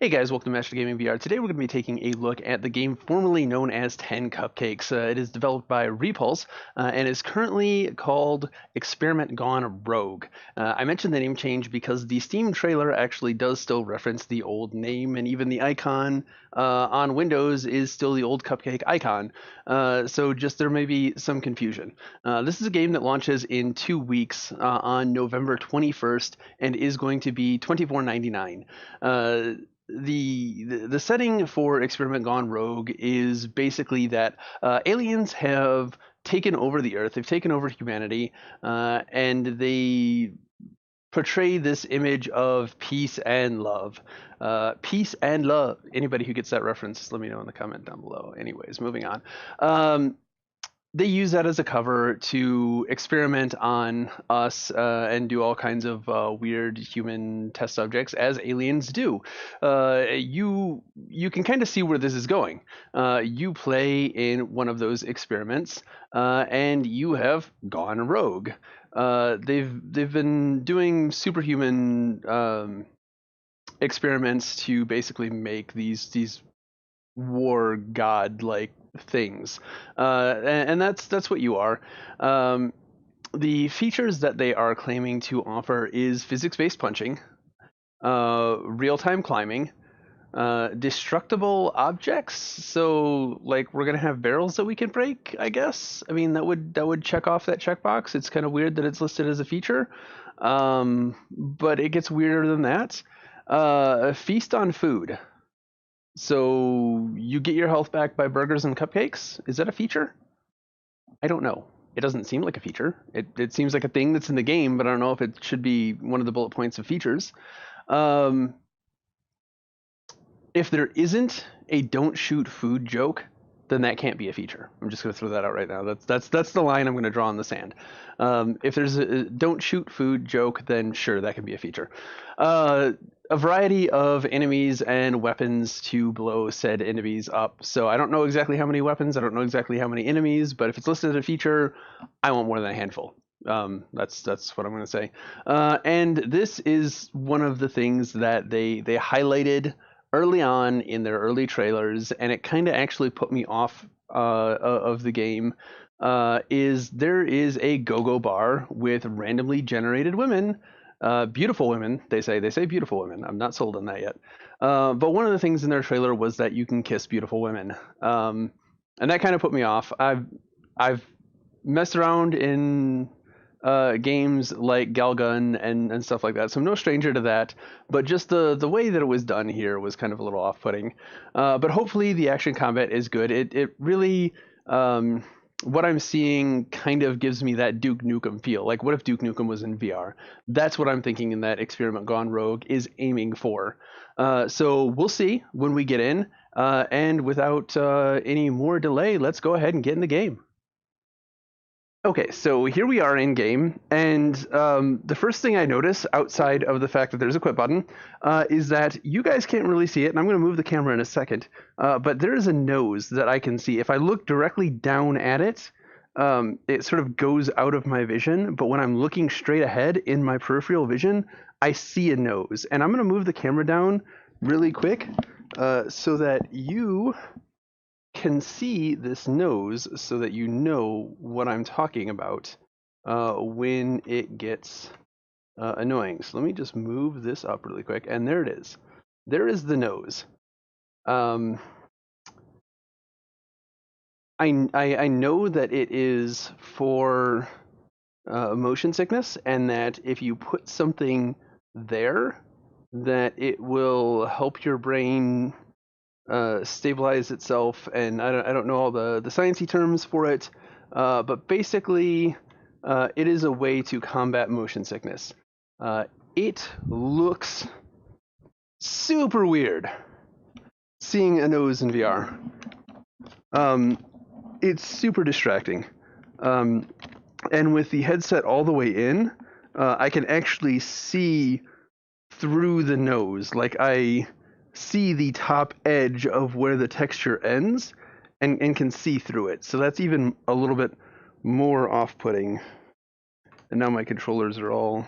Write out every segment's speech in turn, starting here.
Hey guys, welcome to Master Gaming VR. Today we're going to be taking a look at the game formerly known as 10 Cupcakes. It is developed by Repulse and is currently called Experiment Gone Rogue. I mentioned the name change because the Steam trailer actually does still reference the old name, and even the icon on Windows is still the old Cupcake icon. So just there may be some confusion. This is a game that launches in 2 weeks on November 21st and is going to be $24.99. The setting for Experiment Gone Rogue is basically that aliens have taken over the Earth. They've taken over humanity, and they portray this image of peace and love. Peace and love. Anybody who gets that reference, let me know in the comment down below. Anyways, moving on. They use that as a cover to experiment on us and do all kinds of weird human test subjects, as aliens do. You can kind of see where this is going. You play in one of those experiments, and you have gone rogue. They've been doing superhuman experiments to basically make these war god like things, and that's what you are. The features that they are claiming to offer is physics-based punching, real-time climbing, destructible objects. So like we're gonna have barrels that we can break, I guess. I mean that would check off that checkbox. It's kind of weird that it's listed as a feature, but it gets weirder than that. Feast on food. So you get your health back by burgers and cupcakes? Is that a feature? I don't know. It doesn't seem like a feature. It seems like a thing that's in the game, but I don't know if it should be one of the bullet points of features. If there isn't a don't shoot food joke, then that can't be a feature. I'm just going to throw that out right now. That's the line I'm going to draw in the sand. If there's a don't shoot food joke, then sure, that can be a feature. A variety of enemies and weapons to blow said enemies up. So I don't know exactly how many weapons, I don't know exactly how many enemies, but if it's listed as a feature, I want more than a handful. That's what I'm going to say. And this is one of the things that they highlighted early on in their early trailers, and it kind of actually put me off of the game. Is there is a go-go bar with randomly generated women, beautiful women. They say beautiful women. I'm not sold on that yet. But one of the things in their trailer was that you can kiss beautiful women, and that kind of put me off. I've messed around in games like Galgun and stuff like that, so I'm no stranger to that. But just the way that it was done here was kind of a little off-putting. But hopefully the action combat is good. It really what I'm seeing kind of gives me that Duke Nukem feel. Like, what if Duke Nukem was in VR? That's what I'm thinking in that Experiment Gone Rogue is aiming for. So we'll see when we get in. And without any more delay, let's go ahead and get in the game. Okay, so here we are in game, and the first thing I notice, outside of the fact that there's a quit button, is that you guys can't really see it, and I'm going to move the camera in a second, but there is a nose that I can see. If I look directly down at it, it sort of goes out of my vision, but when I'm looking straight ahead in my peripheral vision, I see a nose. And I'm going to move the camera down really quick so that you can see this nose, so that you know what I'm talking about when it gets annoying. So let me just move this up really quick, and there it is. There is the nose. I know that it is for motion sickness, and that if you put something there, that it will help your brain stabilize itself, and I don't know all the sciencey terms for it, but basically it is a way to combat motion sickness. It looks super weird seeing a nose in VR. It's super distracting, and with the headset all the way in, I can actually see through the nose. Like, I see the top edge of where the texture ends and can see through it. So that's even a little bit more off-putting. And now my controllers are all...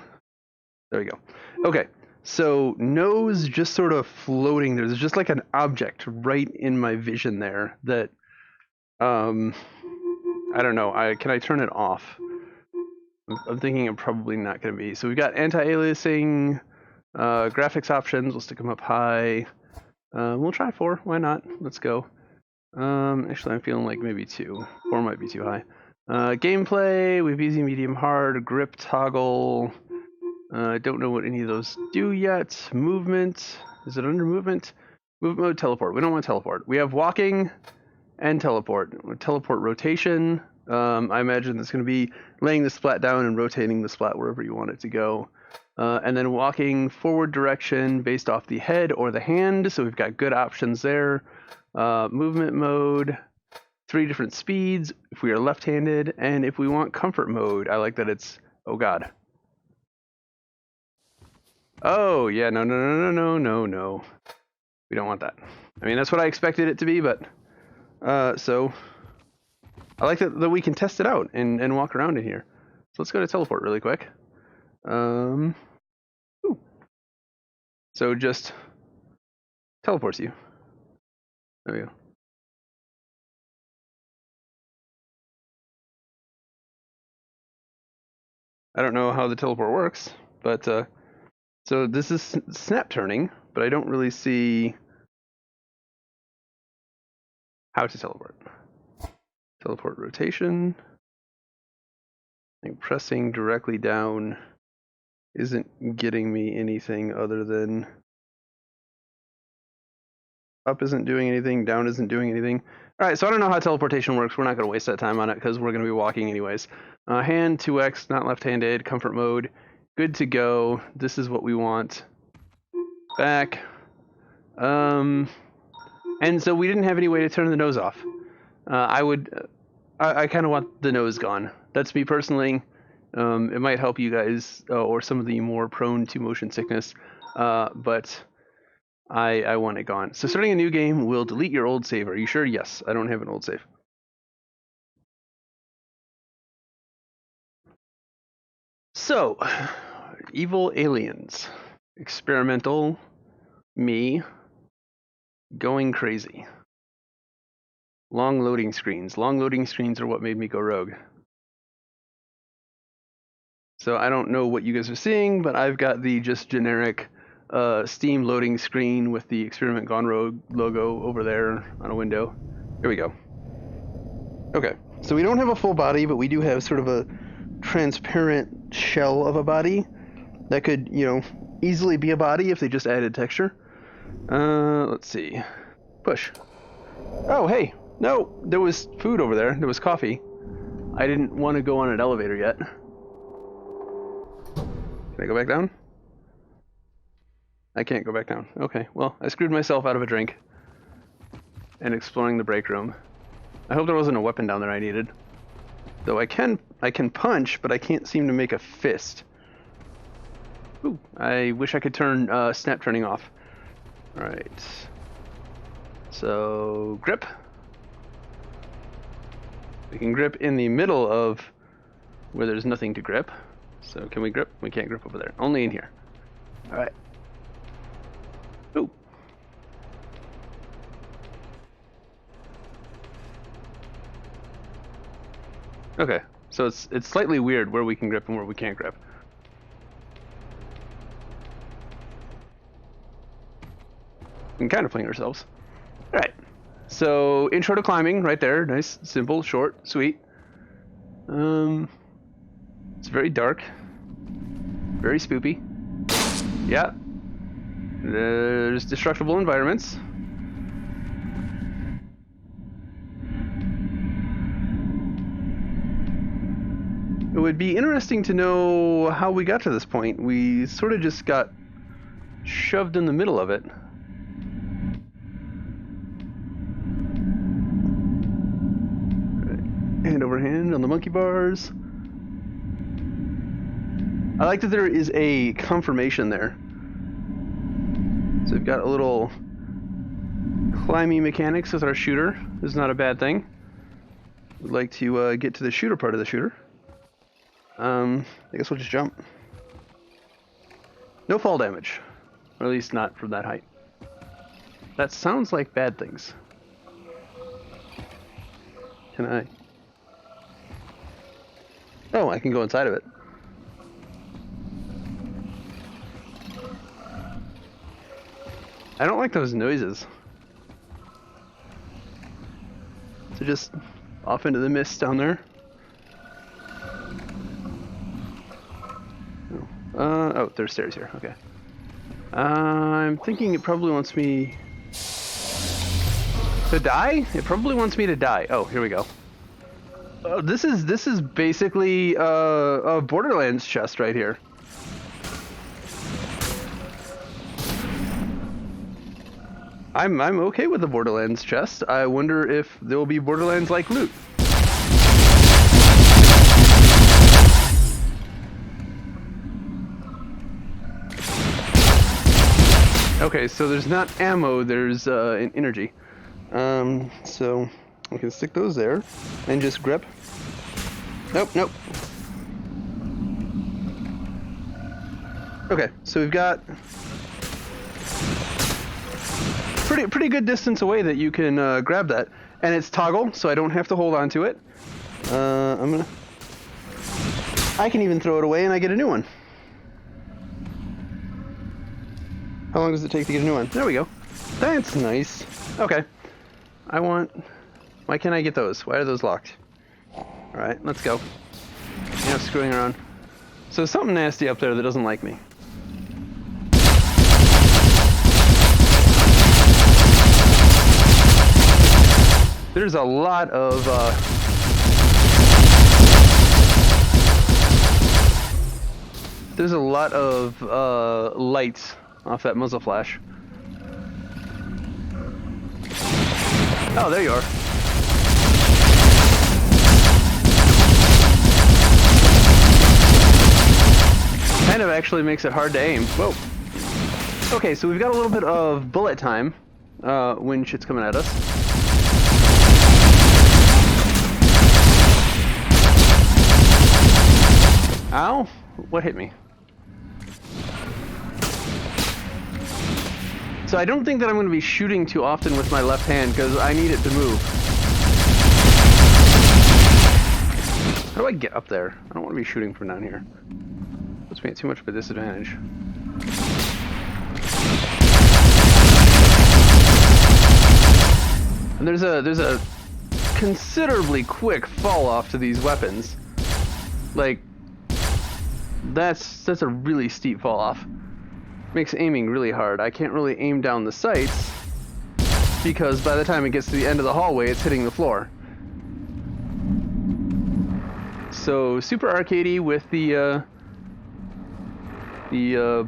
There we go. Okay, So nose just sort of floating. There's just like an object right in my vision there that, I don't know. Can I turn it off? I'm thinking I'm probably not going to be. So we've got anti-aliasing, graphics options. We'll stick them up high. We'll try 4. Why not? Let's go. Actually, I'm feeling like maybe 2. 4 might be too high. Gameplay, we have easy, medium, hard, grip toggle. I don't know what any of those do yet. Movement, is it under movement? Movement mode, teleport. We don't want teleport. We have walking and teleport. Teleport rotation. I imagine that's going to be laying the splat down and rotating the splat wherever you want it to go. And then walking forward direction based off the head or the hand. So we've got good options there. Movement mode, 3 different speeds if we are left-handed, and if we want comfort mode, I like that it's, oh god. Oh, yeah, no. We don't want that. I mean, that's what I expected it to be, but, so, I like that we can test it out and walk around in here. So let's go to teleport really quick. Ooh. So just teleports you. There we go. I don't know how the teleport works, but so this is snap turning, but I don't really see how to teleport. Teleport rotation. I think pressing directly down isn't getting me anything other than up isn't doing anything, down isn't doing anything. All right, so I don't know how teleportation works. We're not going to waste that time on it because we're going to be walking anyways. Hand 2x, not left-handed, comfort mode, good to go. This is what we want. Back. And so we didn't have any way to turn the nose off. I kind of want the nose gone. That's me personally. It might help you guys or some of the more prone to motion sickness, but I want it gone. So starting a new game will delete your old save. Are you sure? Yes, I don't have an old save. So, evil aliens, experimental, me, going crazy. Long loading screens. Long loading screens are what made me go rogue. So I don't know what you guys are seeing, but I've got the just generic Steam loading screen with the Experiment Gone Rogue logo over there on a window. Here we go. Okay, so we don't have a full body, but we do have sort of a transparent shell of a body that could, you know, easily be a body if they just added texture. Let's see. Push. Oh, hey. No, there was food over there. There was coffee. I didn't want to go on an elevator yet. Can I go back down? I can't go back down. Okay, well, I screwed myself out of a drink. And exploring the break room. I hope there wasn't a weapon down there I needed. Though I can punch, but I can't seem to make a fist. Ooh, I wish I could turn snap turning off. Alright. So, grip. We can grip in the middle of where there's nothing to grip. So can we grip? We can't grip over there. Only in here. Alright. Ooh. Okay, so it's slightly weird where we can grip and where we can't grip. We can kind of fling ourselves. Alright, so intro to climbing right there. Nice, simple, short, sweet. It's very dark. Very spoopy. Yeah. There's destructible environments. It would be interesting to know how we got to this point. We sort of just got shoved in the middle of it. Hand over hand on the monkey bars. I like that there is a confirmation there. So we've got a little climbing mechanics with our shooter. This is not a bad thing. We'd like to get to the shooter part of the shooter. I guess we'll just jump. No fall damage. Or at least not from that height. That sounds like bad things. Can I? Oh, I can go inside of it. I don't like those noises. So just off into the mist down there. Oh, there's stairs here. Okay. I'm thinking it probably wants me to die? It probably wants me to die. Oh, here we go. Oh, this is basically a Borderlands chest right here. I'm okay with the Borderlands chest. I wonder if there will be Borderlands-like loot. Okay, so there's not ammo, there's an energy. So I can stick those there and just grip. Nope, nope. Okay, so we've got pretty good distance away that you can grab that, and it's toggle, so I don't have to hold on to it. I can even throw it away and I get a new one. How long does it take to get a new one? There we go. That's nice. Okay. Why can't I get those? Why are those locked? Alright, let's go. Enough screwing around. So there's something nasty up there that doesn't like me. There's a lot of lights off that muzzle flash. Oh, there you are. Kind of actually makes it hard to aim. Whoa. Okay, so we've got a little bit of bullet time when shit's coming at us. Ow! What hit me? So I don't think that I'm going to be shooting too often with my left hand because I need it to move. How do I get up there? I don't want to be shooting from down here. Puts me at too much of a disadvantage. And there's a considerably quick fall off to these weapons. Like that's a really steep fall off. Makes aiming really hard. I can't really aim down the sights because by the time it gets to the end of the hallway, it's hitting the floor. So super arcadey with the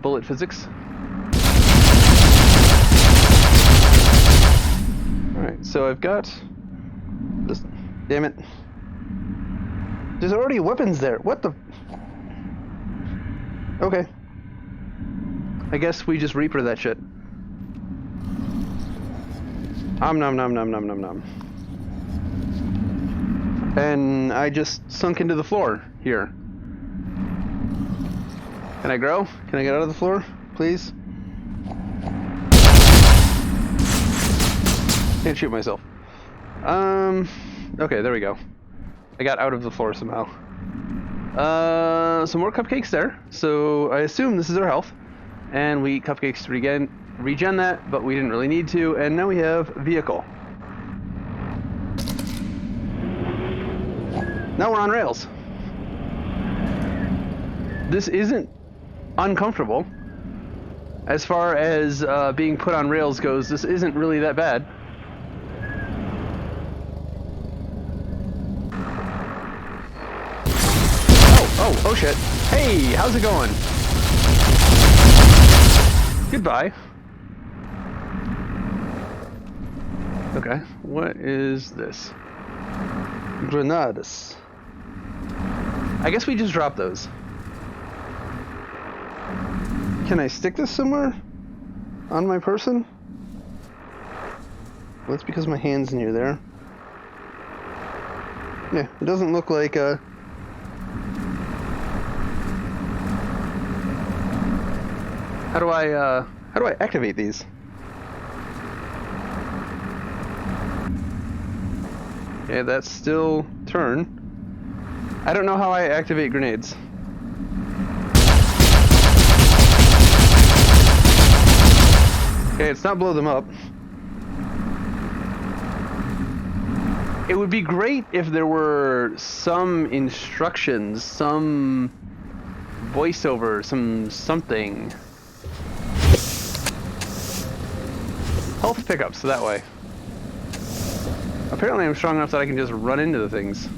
bullet physics. All right, so I've got this. Damn it! There's already weapons there. What the? Okay. I guess we just Reaper that shit. Nom nom nom nom nom. And I just sunk into the floor here. Can I grow? Can I get out of the floor, please? Can't shoot myself. Okay, there we go. I got out of the floor somehow. Some more cupcakes there. So I assume this is our health. And we eat cupcakes to regen that, but we didn't really need to. And now we have vehicle. Now we're on rails. This isn't uncomfortable. As far as being put on rails goes, this isn't really that bad. Oh shit. Hey, how's it going? Goodbye. Okay, what is this? Grenades. I guess we just drop those. Can I stick this somewhere? On my person? Well, that's because my hand's near there. Yeah, it doesn't look like a... How do I How do I activate these? Okay, that's still turn. I don't know how I activate grenades. Okay, it's not blow them up. It would be great if there were some instructions, some voiceover, something. Health pickup, so that way. Apparently I'm strong enough that I can just run into the things.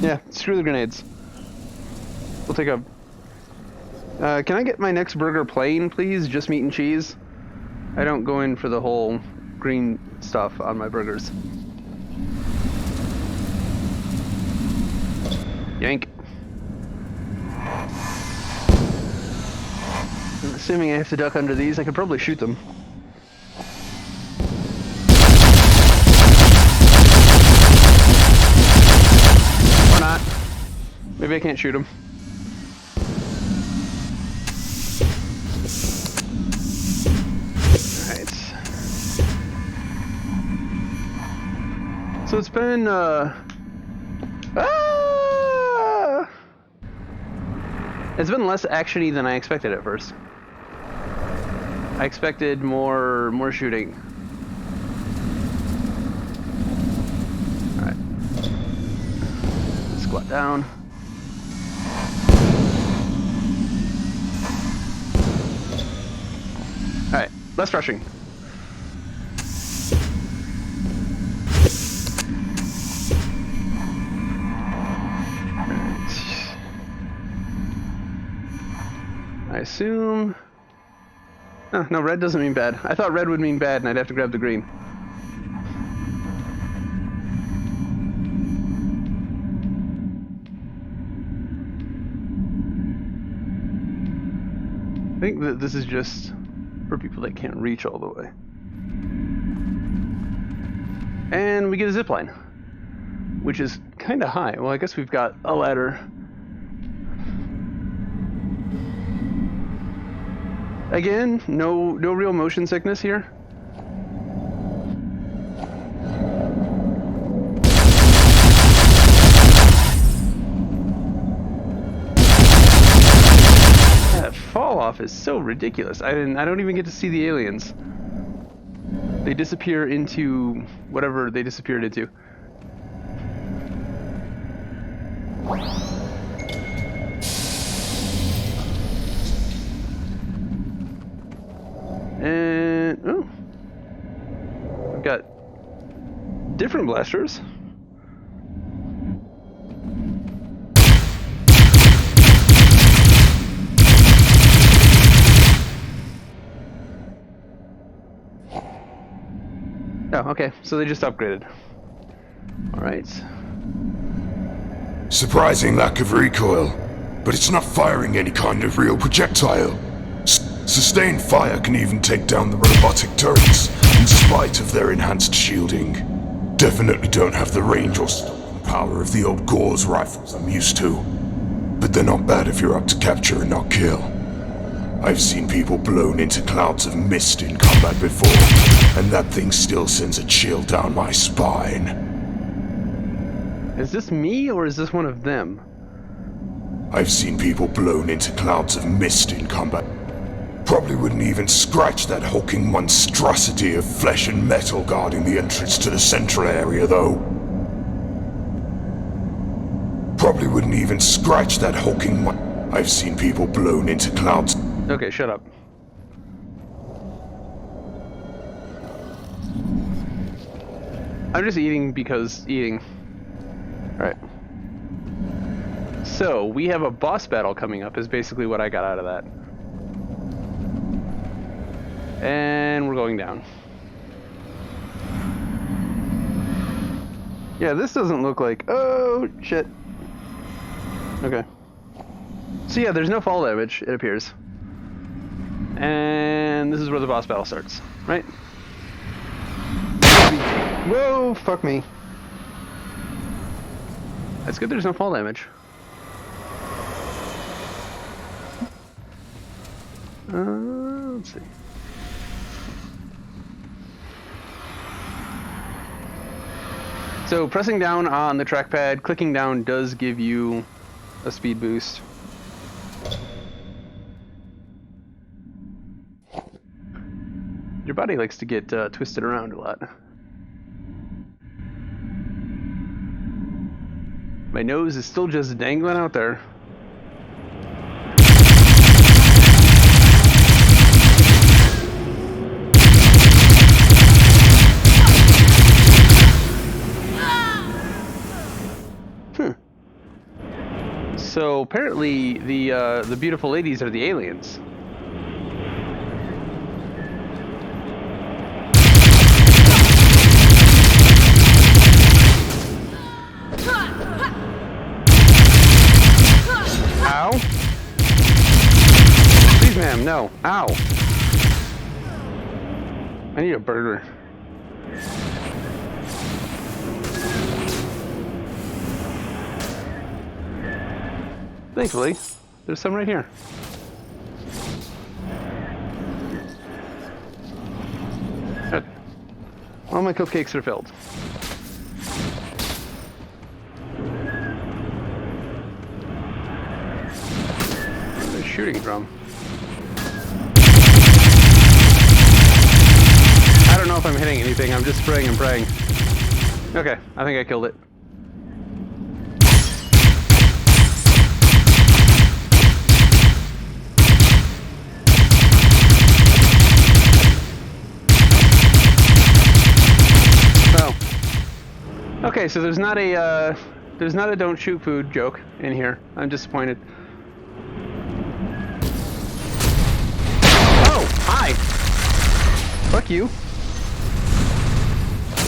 Yeah, screw the grenades. We'll take a... can I get my next burger plain, please? Just meat and cheese? I don't go in for the whole green stuff on my burgers. Yank. I'm assuming I have to duck under these. I could probably shoot them. Or not. Maybe I can't shoot them. Alright. So it's been, it's been less actiony than I expected at first. I expected more shooting. Alright. Squat down. Alright, less rushing. I assume... Oh, no, red doesn't mean bad. I thought red would mean bad and I'd have to grab the green. I think that this is just for people that can't reach all the way. And we get a zip line, which is kind of high. Well, I guess we've got a ladder. Again, no real motion sickness here. That fall off is so ridiculous. I don't even get to see the aliens. They disappear into whatever they disappeared into. And oh, I've got different blasters. Oh, okay. So they just upgraded. All right. Surprising lack of recoil, but it's not firing any kind of real projectile. Sustained fire can even take down the robotic turrets, in spite of their enhanced shielding. Definitely don't have the range or stopping power of the old Gauze rifles I'm used to. But they're not bad if you're up to capture and not kill. I've seen people blown into clouds of mist in combat before, and that thing still sends a chill down my spine. Is this me or is this one of them? I've seen people blown into clouds of mist in combat. Probably wouldn't even scratch that hulking monstrosity of flesh and metal guarding the entrance to the central area, though. Probably wouldn't even scratch that hulking I've seen people blown into clouds. Okay, shut up. I'm just eating because eating. Alright. So, we have a boss battle coming up, is basically what I got out of that. And we're going down. Yeah, this doesn't look like... Oh, shit. Okay. So yeah, there's no fall damage, it appears. And this is where the boss battle starts, right? Whoa, fuck me. That's good there's no fall damage. Let's see. So pressing down on the trackpad, clicking down does give you a speed boost. Your body likes to get twisted around a lot. My nose is still just dangling out there. So apparently the beautiful ladies are the aliens. Ow. Please, ma'am, no. Ow. I need a burger. Thankfully, there's some right here. Good. All my cupcakes are filled. Where's the shooting from? I don't know if I'm hitting anything. I'm just spraying and praying. Okay, I think I killed it. Okay, so there's not a don't shoot food joke in here. I'm disappointed. Oh, hi. Fuck you.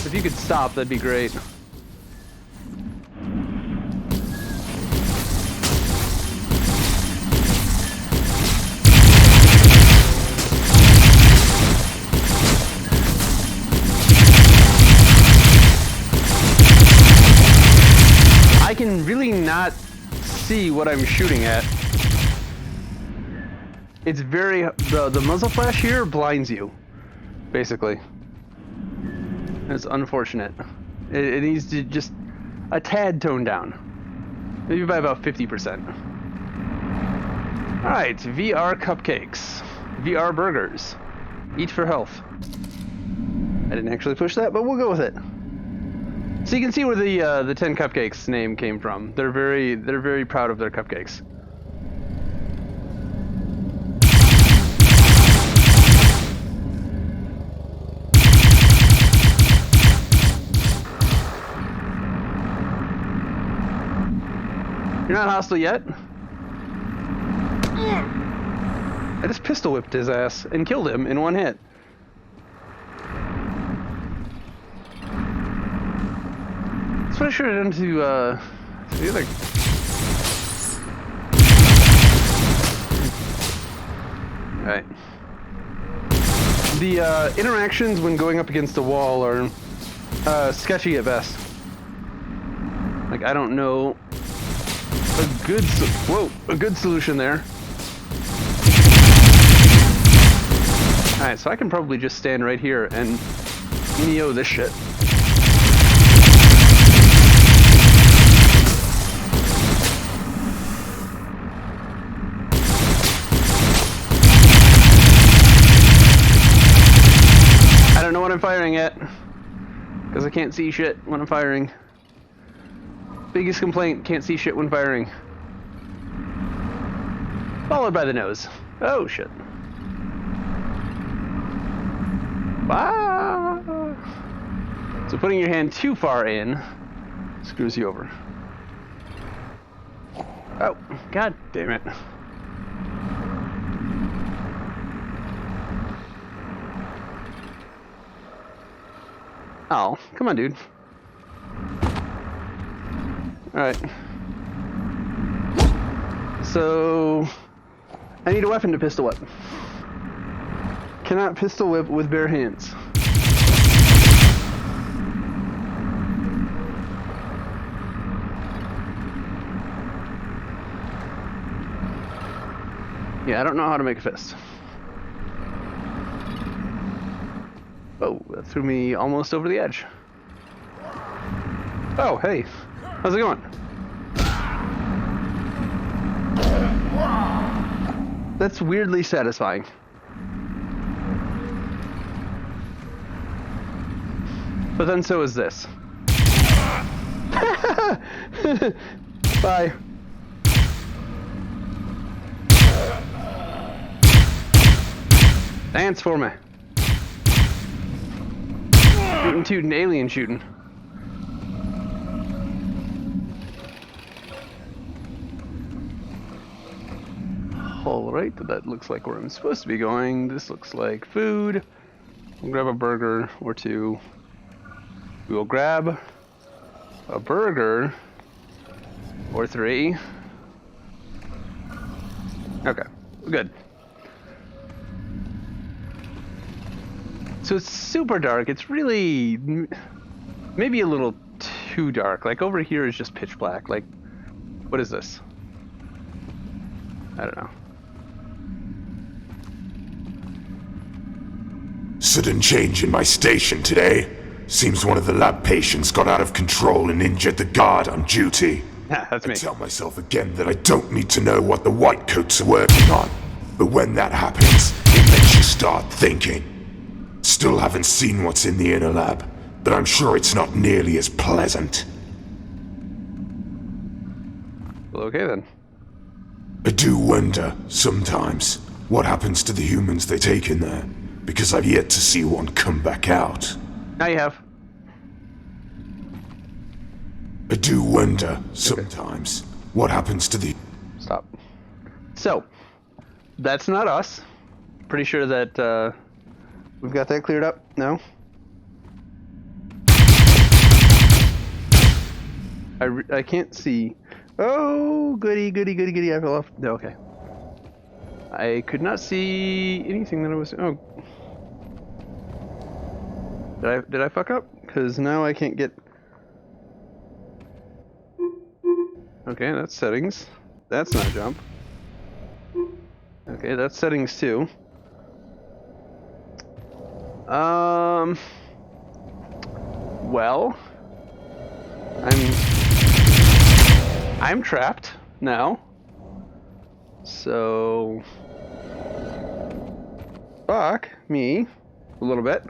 If you could stop, that'd be great. I can really not see what I'm shooting at. It's very... the muzzle flash here blinds you, basically. It's unfortunate. It needs to just a tad tone down. Maybe by about 50%. Alright, VR cupcakes. VR burgers. Eat for health. I didn't actually push that, but we'll go with it. So you can see where the 10 Cupcakes name came from. They're very proud of their cupcakes. You're not hostile yet? I just pistol whipped his ass and killed him in one hit. That's what I should have done to the other. Alright. The interactions when going up against a wall are sketchy at best. Like, I don't know a good solution there. Alright, so I can probably just stand right here and neo this shit. I don't know what I'm firing at, because I can't see shit when I'm firing. Biggest complaint, can't see shit when firing. Followed by the nose. Oh shit. Ah. So putting your hand too far in screws you over. Oh, god damn it. Oh, come on, dude. Alright. So, I need a weapon to pistol whip. Cannot pistol whip with bare hands. Yeah, I don't know how to make a fist. Oh, that threw me almost over the edge. Oh, hey. How's it going? That's weirdly satisfying. But then so is this. Bye. Dance for me. Rootin' tootin' alien shooting. Alright, that looks like where I'm supposed to be going. This looks like food. We'll grab a burger or two. We will grab a burger or three. Okay, good. So it's super dark. It's really maybe a little too dark. Like over here is just pitch black. Like, what is this? I don't know. Sudden change in my station today. Seems one of the lab patients got out of control and injured the guard on duty. Yeah, that's me. I tell myself again that I don't need to know what the white coats are working on. But when that happens, it makes you start thinking. Still haven't seen what's in the inner lab, but I'm sure it's not nearly as pleasant. Well, okay then. I do wonder, sometimes, what happens to the humans they take in there, because I've yet to see one come back out. Now you have. I do wonder, sometimes, what happens to the... Stop. So, that's not us. Pretty sure that, we've got that cleared up? No? I can't see. Oh, goody, goody, goody, goody. I fell off. No, okay. I could not see anything that I was... Oh. Did I fuck up? Because now I can't get... Okay, that's settings. That's not a jump. Okay, that's settings too. Well, I'm trapped now. So fuck me a little bit.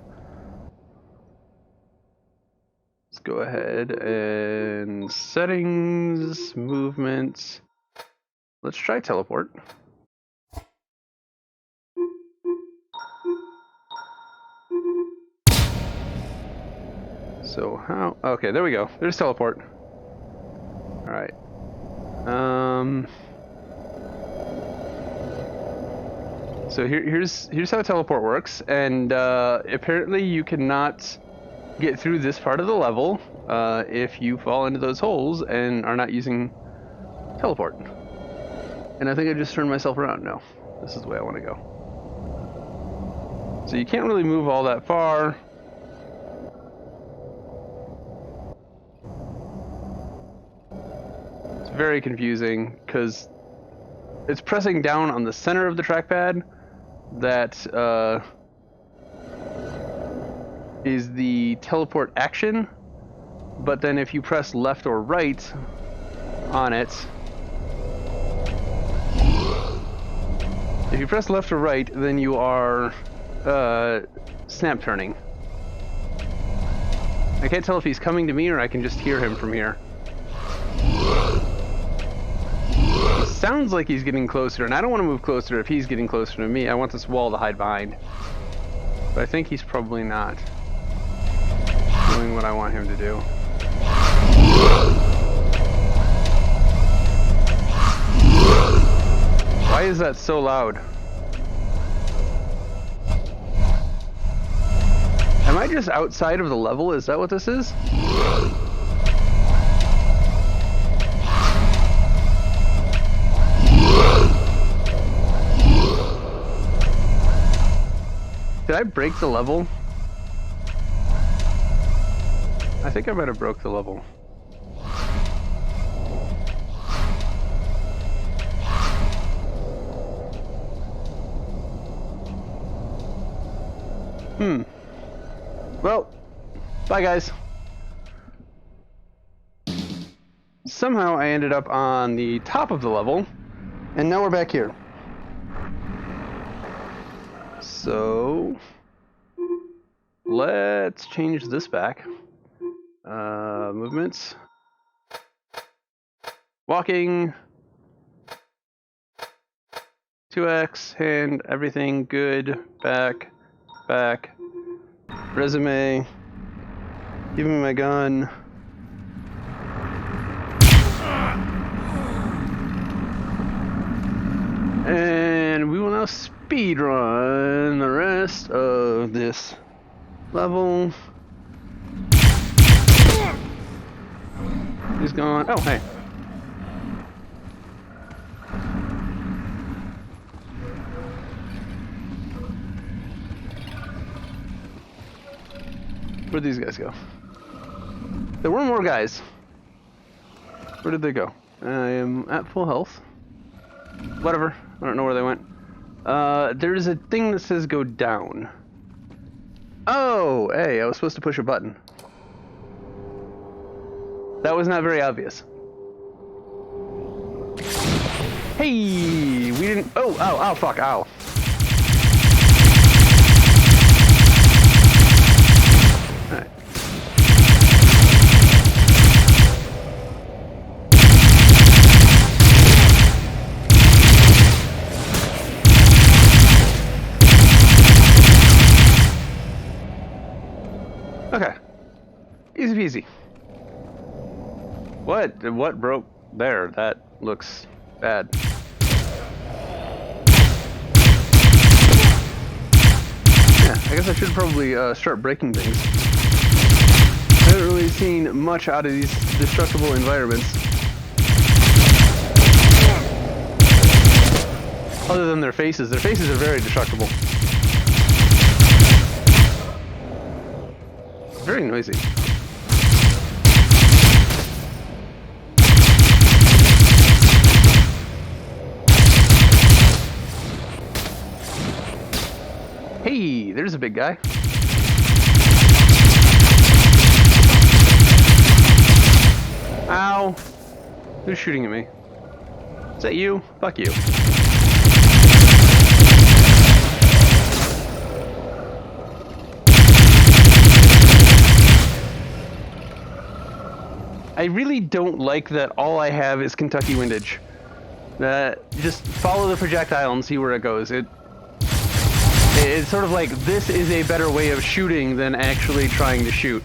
Let's go ahead and settings, movement. Let's try teleport. So how? Okay, there we go. There's teleport. All right. So here's how teleport works, and apparently you cannot get through this part of the level if you fall into those holes and are not using teleport. And I think I just turned myself around. No, this is the way I want to go. So you can't really move all that far. It's very confusing because it's pressing down on the center of the trackpad that is the teleport action, but then if you press left or right on it, if you press left or right, then you are snap turning. I can't tell if he's coming to me or I can just hear him from here. It sounds like he's getting closer, and I don't want to move closer if he's getting closer to me. I want this wall to hide behind. But I think he's probably not doing what I want him to do. Why is that so loud? Am I just outside of the level? Is that what this is? Did I break the level? I think I might have broke the level. Well, bye guys. Somehow I ended up on the top of the level, and now we're back here. So let's change this back. Movements. Walking. 2x, hand, everything good. Back. Back. Resume. Give me my gun. And we will now speed run the rest of this level. He's gone. Oh, hey. Where'd these guys go? There were more guys. Where did they go? I am at full health. Whatever. I don't know where they went. There's a thing that says go down. Oh, hey, I was supposed to push a button. That was not very obvious. Hey, we didn't... Oh, ow, fuck, ow. Alright. Okay. Easy peasy. What broke there? That looks bad. Yeah, I guess I should probably start breaking things. I haven't really seen much out of these destructible environments. Other than their faces. Their faces are very destructible. Very noisy. Hey, there's a big guy. Ow. Who's shooting at me? Is that you? Fuck you. I really don't like that all I have is Kentucky windage. Just follow the projectile and see where it goes. It's sort of like this is a better way of shooting than actually trying to shoot.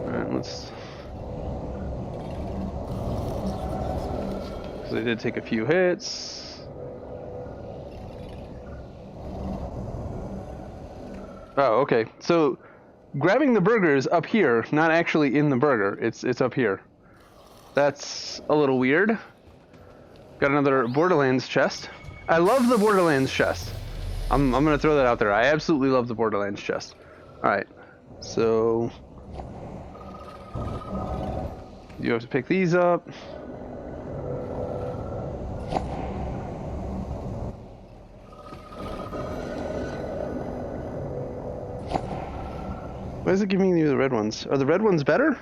Alright, let's... Because I did take a few hits. Oh, okay. So, grabbing the burger is up here, not actually in the burger. It's up here. That's a little weird. Got another Borderlands chest. I love the Borderlands chest. I'm gonna throw that out there. I absolutely love the Borderlands chest. Alright. So... you have to pick these up. Why is it giving me the red ones? Are the red ones better?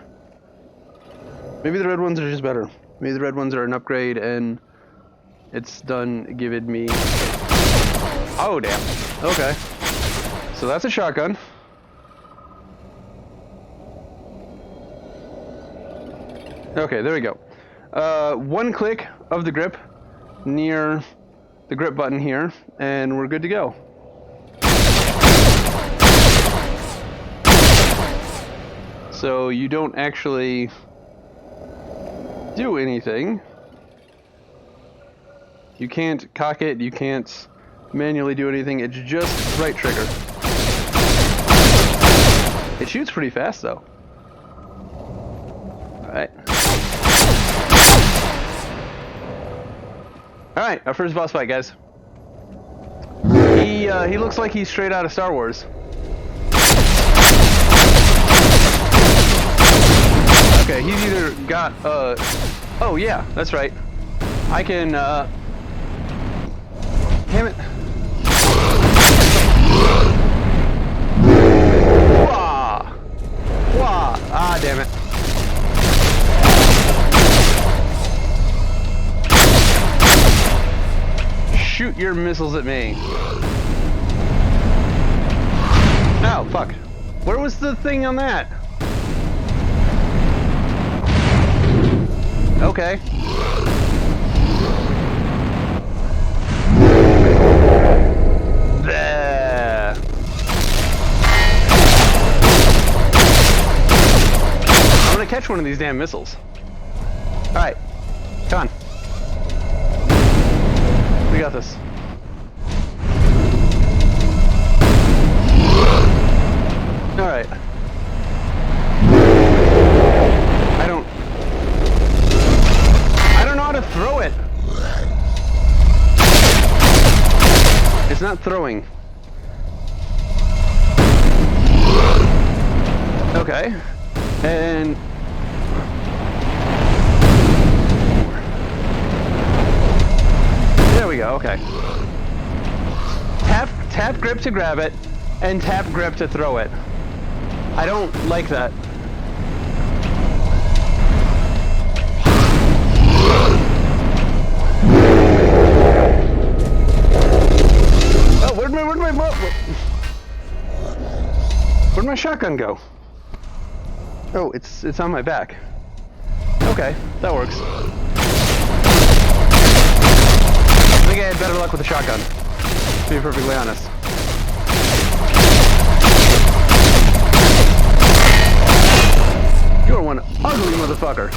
Maybe the red ones are just better. Maybe the red ones are an upgrade and it's done giving me... Oh, damn. Okay. So that's a shotgun. Okay, there we go. One click of the grip near the grip button here, and we're good to go. So you don't actually do anything. You can't cock it, you can't manually do anything, it's just right trigger. It shoots pretty fast though. Alright. Alright, our first boss fight, guys. He looks like he's straight out of Star Wars. Okay, he's either got, oh yeah, that's right. I can, damn it. Ah, damn it. Shoot your missiles at me. Oh, fuck. Where was the thing on that? Okay. There. I'm gonna catch one of these damn missiles. Alright. Come on. We got this. Alright. I don't know how to throw it. It's not throwing. Okay. And there we go, okay. Tap grip to grab it, and tap grip to throw it. I don't like that. Oh, where'd my shotgun go? Oh, it's on my back. Okay, that works. I think I had better luck with the shotgun, to be perfectly honest. You're one ugly motherfucker.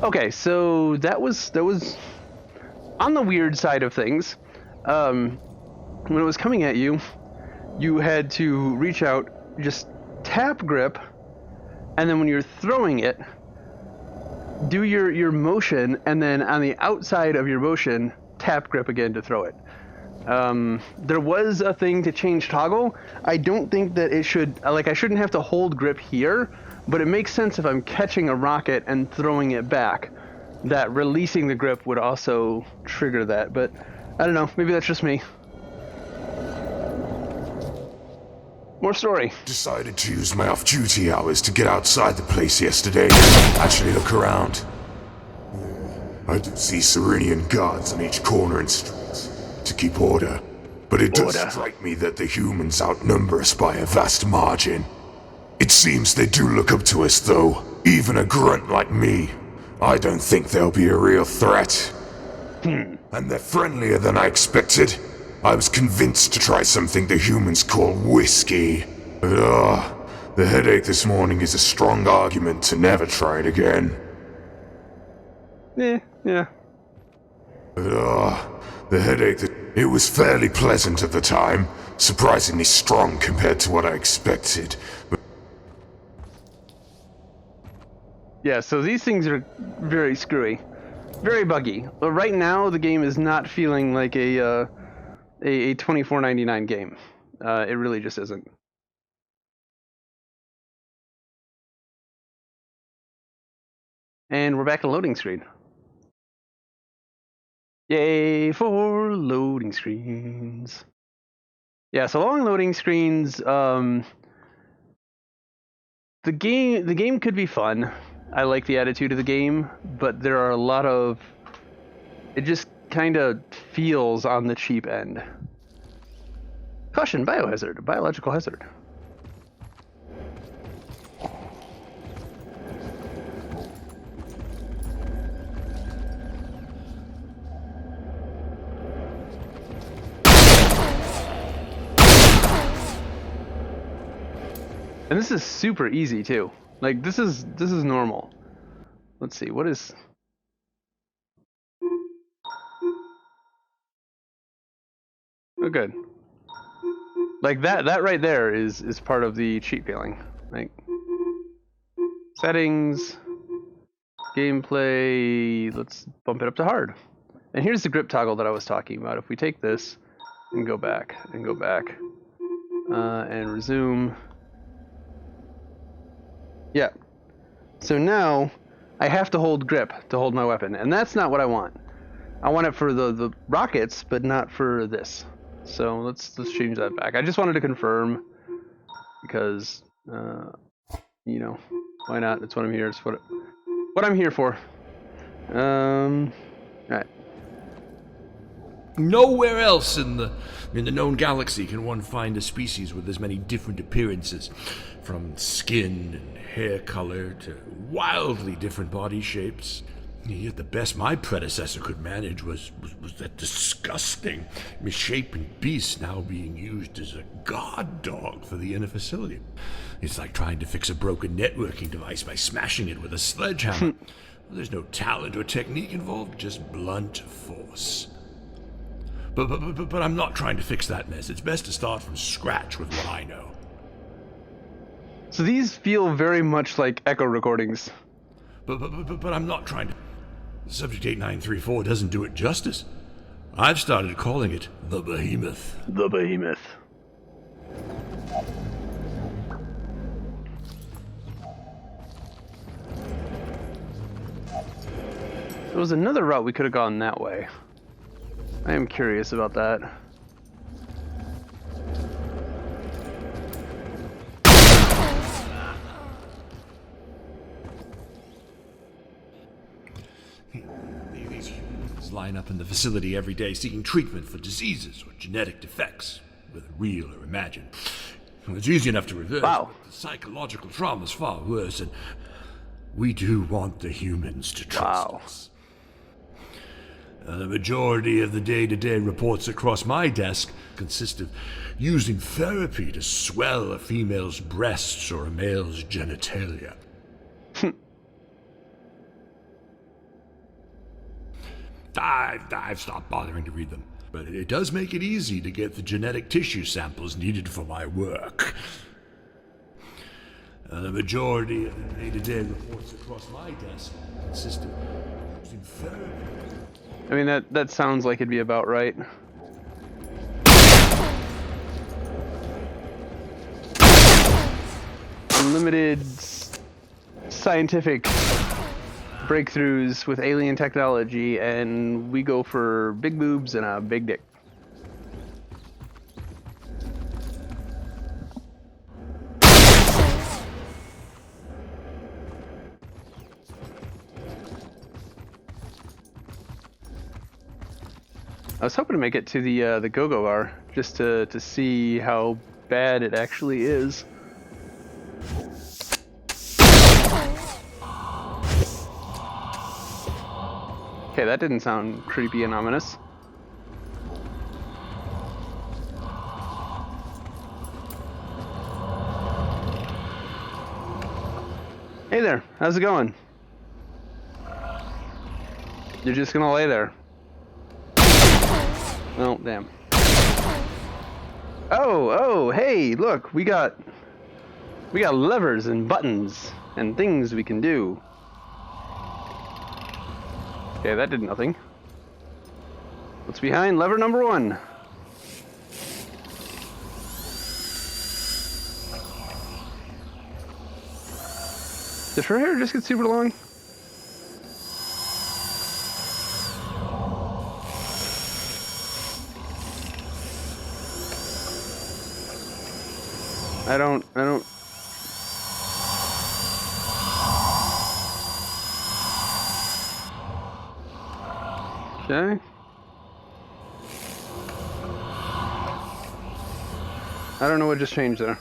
Okay, so that was on the weird side of things. When it was coming at you, you had to reach out, just tap grip, and then when you're throwing it, do your motion, and then on the outside of your motion, tap grip again to throw it. There was a thing to change toggle. I don't think that it should, like, I shouldn't have to hold grip here, but it makes sense if I'm catching a rocket and throwing it back, that releasing the grip would also trigger that, but I don't know, maybe that's just me. More story. Decided to use my off-duty hours to get outside the place yesterday and actually look around. I do see Serenian guards on each corner and street to keep order, but it does strike me that the humans outnumber us by a vast margin. It seems they do look up to us, though. Even a grunt like me. I don't think they'll be a real threat. And they're friendlier than I expected. I was convinced to try something the humans call whiskey. But the headache this morning is a strong argument to never try it again. Yeah. But the headache, it was fairly pleasant at the time. Surprisingly strong compared to what I expected. But yeah, so these things are very screwy. Very buggy. But right now, the game is not feeling like a $24.99 game. It really just isn't. And we're back to loading screen. Yay for loading screens. Yeah, so long loading screens, the game could be fun. I like the attitude of the game, but there are a lot of, it just kind of feels on the cheap end. Caution, biohazard, biological hazard. And this is super easy too. Like this is normal. Let's see, what is... Oh, good. Like that right there is part of the cheat feeling. Like settings, gameplay, let's bump it up to hard. And here's the grip toggle that I was talking about. If we take this and go back and resume. Yeah. So now I have to hold grip to hold my weapon, and that's not what I want. I want it for the rockets, but not for this. So let's change that back. I just wanted to confirm because you know, why not? That's what I'm here. It's what I'm here for. All right. Nowhere else in the known galaxy can one find a species with as many different appearances, from skin and hair color to wildly different body shapes. Yet the best my predecessor could manage was that disgusting, misshapen beast now being used as a guard dog for the inner facility. It's like trying to fix a broken networking device by smashing it with a sledgehammer. There's no talent or technique involved, just blunt force. But I'm not trying to fix that mess. It's best to start from scratch with what I know. So these feel very much like echo recordings. But I'm not trying to... Subject 8934 doesn't do it justice. I've started calling it the Behemoth. The Behemoth. There was another route we could have gone that way. I am curious about that. These humans line up in the facility every day seeking treatment for diseases or genetic defects, whether real or imagined. Well, it's easy enough to reverse, Wow. but the psychological trauma is far worse, and we do want the humans to trust us. The majority of the day-to-day reports across my desk consist of using therapy to swell a female's breasts or a male's genitalia. I've stopped bothering to read them, but it does make it easy to get the genetic tissue samples needed for my work. The majority of the day-to-day reports across my desk consist of using therapy. I mean, that sounds like it'd be about right. Unlimited scientific breakthroughs with alien technology, and we go for big boobs and a big dick. I was hoping to make it to the go-go bar just to see how bad it actually is. Okay, that didn't sound creepy and ominous. Hey there, how's it going? You're just gonna lay there. Oh, damn. Oh, hey, look, we got levers and buttons and things we can do. Okay, that did nothing. What's behind lever number 1? Did her hair just get super long? I don't. Okay. I don't know what just changed there.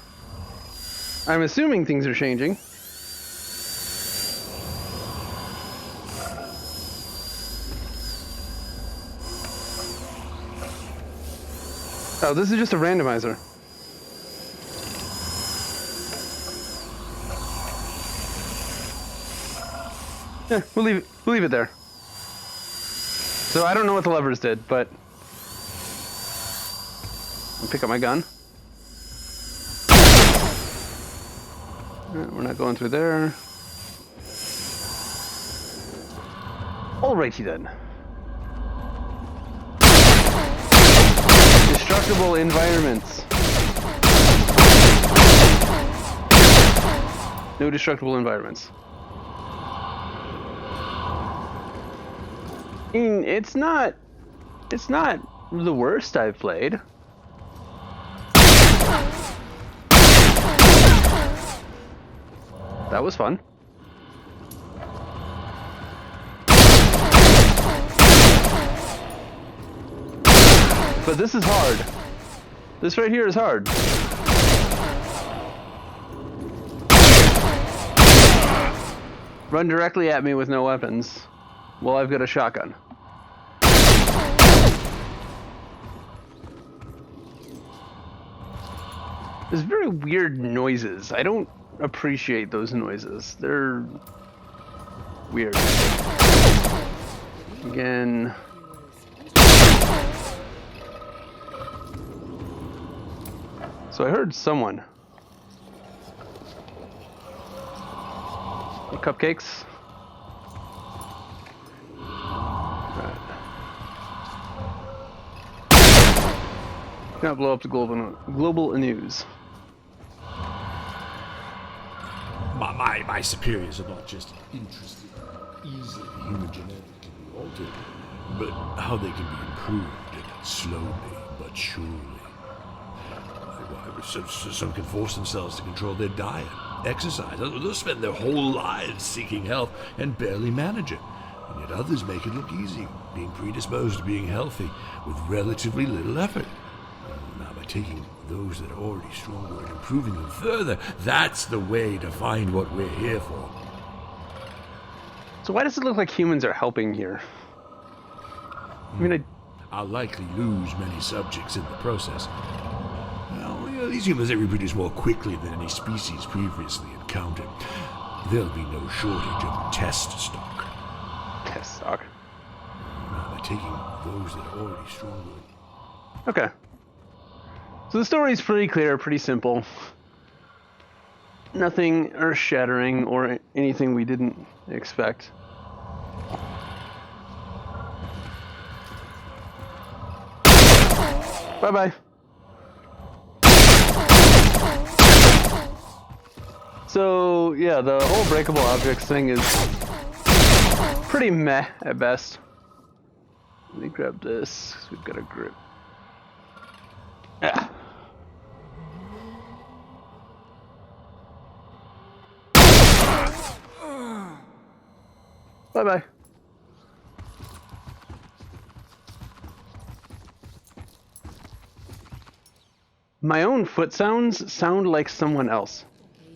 I'm assuming things are changing. Oh, this is just a randomizer. Yeah, we'll leave it there. So I don't know what the levers did, but I'll pick up my gun. We're not going through there. Alrighty then. Destructible environments. No destructible environments. mean, it's not the worst I've played. That was fun. But this is hard. This right here is hard. Run directly at me with no weapons. Well, I've got a shotgun. There's very weird noises. I don't appreciate those noises. They're weird. Again. So I heard someone. Hey, Cupcakes. Right. Gonna blow up the global news. My superiors are not just interested in easily human genetics can be altered, but how they can be improved slowly but surely. Some can force themselves to control their diet, exercise. They'll spend their whole lives seeking health and barely manage it. And yet others make it look easy, being predisposed to being healthy with relatively little effort. Now, by taking those that are already stronger and improving them further, that's the way to find what we're here for. So why does it look like humans are helping here? I mean, I'll likely lose many subjects in the process. Well, these humans, they reproduce more quickly than any species previously encountered. There'll be no shortage of test stock. Test stock? Now, by taking those that are already stronger. Okay. So the story's pretty clear, pretty simple. Nothing earth-shattering or anything we didn't expect. Bye-bye. So, yeah, the whole breakable objects thing is pretty meh at best. Let me grab this, 'cause we've got a grip. Yeah. Bye-bye. My own foot sounds sound like someone else.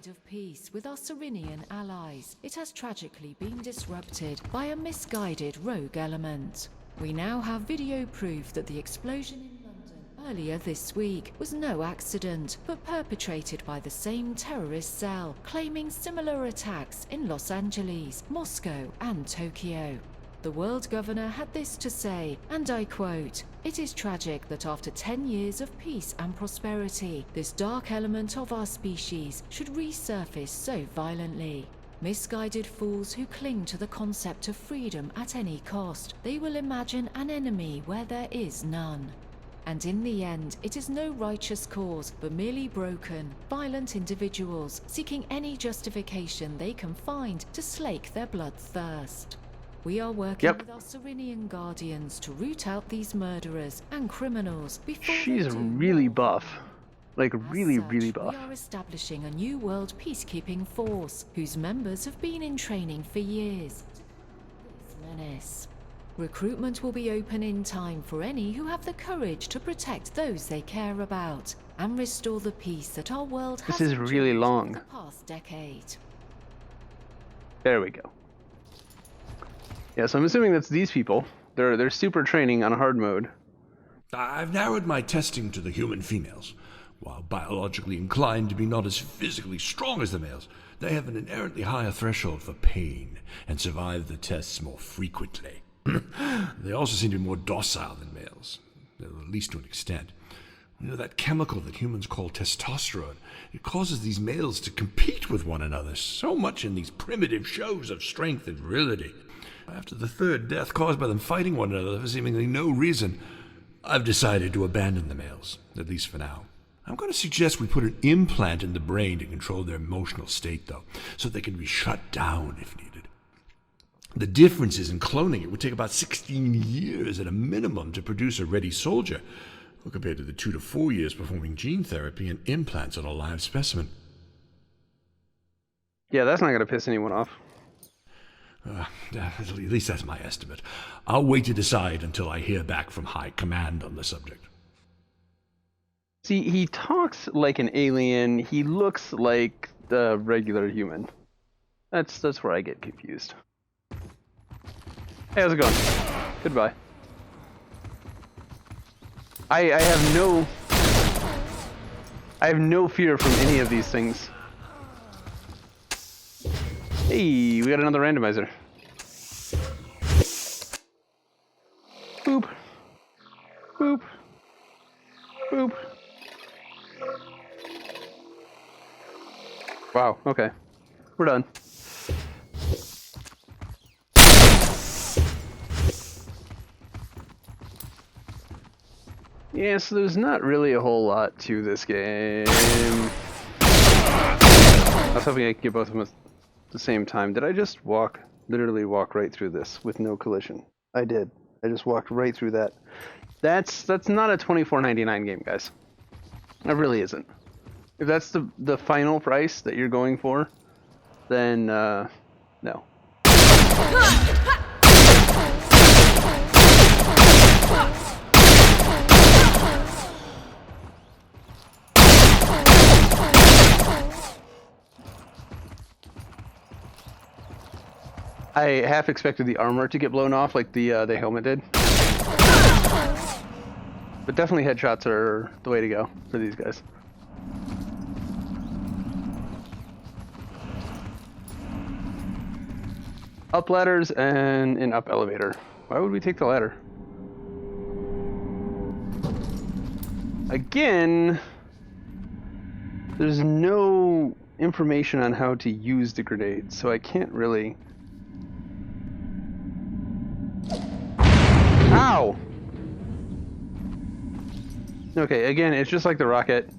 Of peace with our Cyrenian allies, it has tragically been disrupted by a misguided rogue element. We now have video proof that the explosion in London earlier this week was no accident, but perpetrated by the same terrorist cell, claiming similar attacks in Los Angeles, Moscow, and Tokyo. The world governor had this to say, and I quote, "It is tragic that after 10 years of peace and prosperity, this dark element of our species should resurface so violently. Misguided fools who cling to the concept of freedom at any cost, they will imagine an enemy where there is none. And in the end, it is no righteous cause, but merely broken, violent individuals seeking any justification they can find to slake their bloodthirst. We are working with our Cyrenian guardians to root out these murderers and criminals before She's they do really more. buff. Like, really, As such, really buff. We are establishing a new world peacekeeping force, whose members have been in training for years. This menace. Recruitment will be open in time for any who have the courage to protect those they care about and restore the peace that our world has This is really enjoyed long. for the past decade. There we go. Yeah, so I'm assuming that's these people. They're super training on hard mode. I've narrowed my testing to the human females. While biologically inclined to be not as physically strong as the males, they have an inherently higher threshold for pain and survive the tests more frequently. They also seem to be more docile than males, at least to an extent. That chemical that humans call testosterone, it causes these males to compete with one another so much in these primitive shows of strength and virility. After the third death caused by them fighting one another for seemingly no reason, I've decided to abandon the males, at least for now. I'm going to suggest we put an implant in the brain to control their emotional state, though, so they can be shut down if needed. The differences in cloning it would take about 16 years at a minimum to produce a ready soldier, compared to the 2 to 4 years performing gene therapy and implants on a live specimen. Yeah, that's not going to piss anyone off. At least that's my estimate. I'll wait to decide until I hear back from High Command on the subject. See, he talks like an alien. He looks like the regular human. That's where I get confused. Hey, how's it going? Goodbye. I have no fear from any of these things. Hey, we got another randomizer. Boop. Boop. Boop. Wow, okay. We're done. Yeah, so there's not really a whole lot to this game. I was hoping I could get both of them at the same time. Did I just literally walk right through this with no collision? I did. I just walked right through that. That's not a $24.99 game, guys. It really isn't. If that's the final price that you're going for, then no. I half expected the armor to get blown off like the helmet did. But definitely headshots are the way to go for these guys. Up ladders and an up elevator. Why would we take the ladder? Again, there's no information on how to use the grenades, so I can't really... Ow! Okay, again, it's just like the rocket.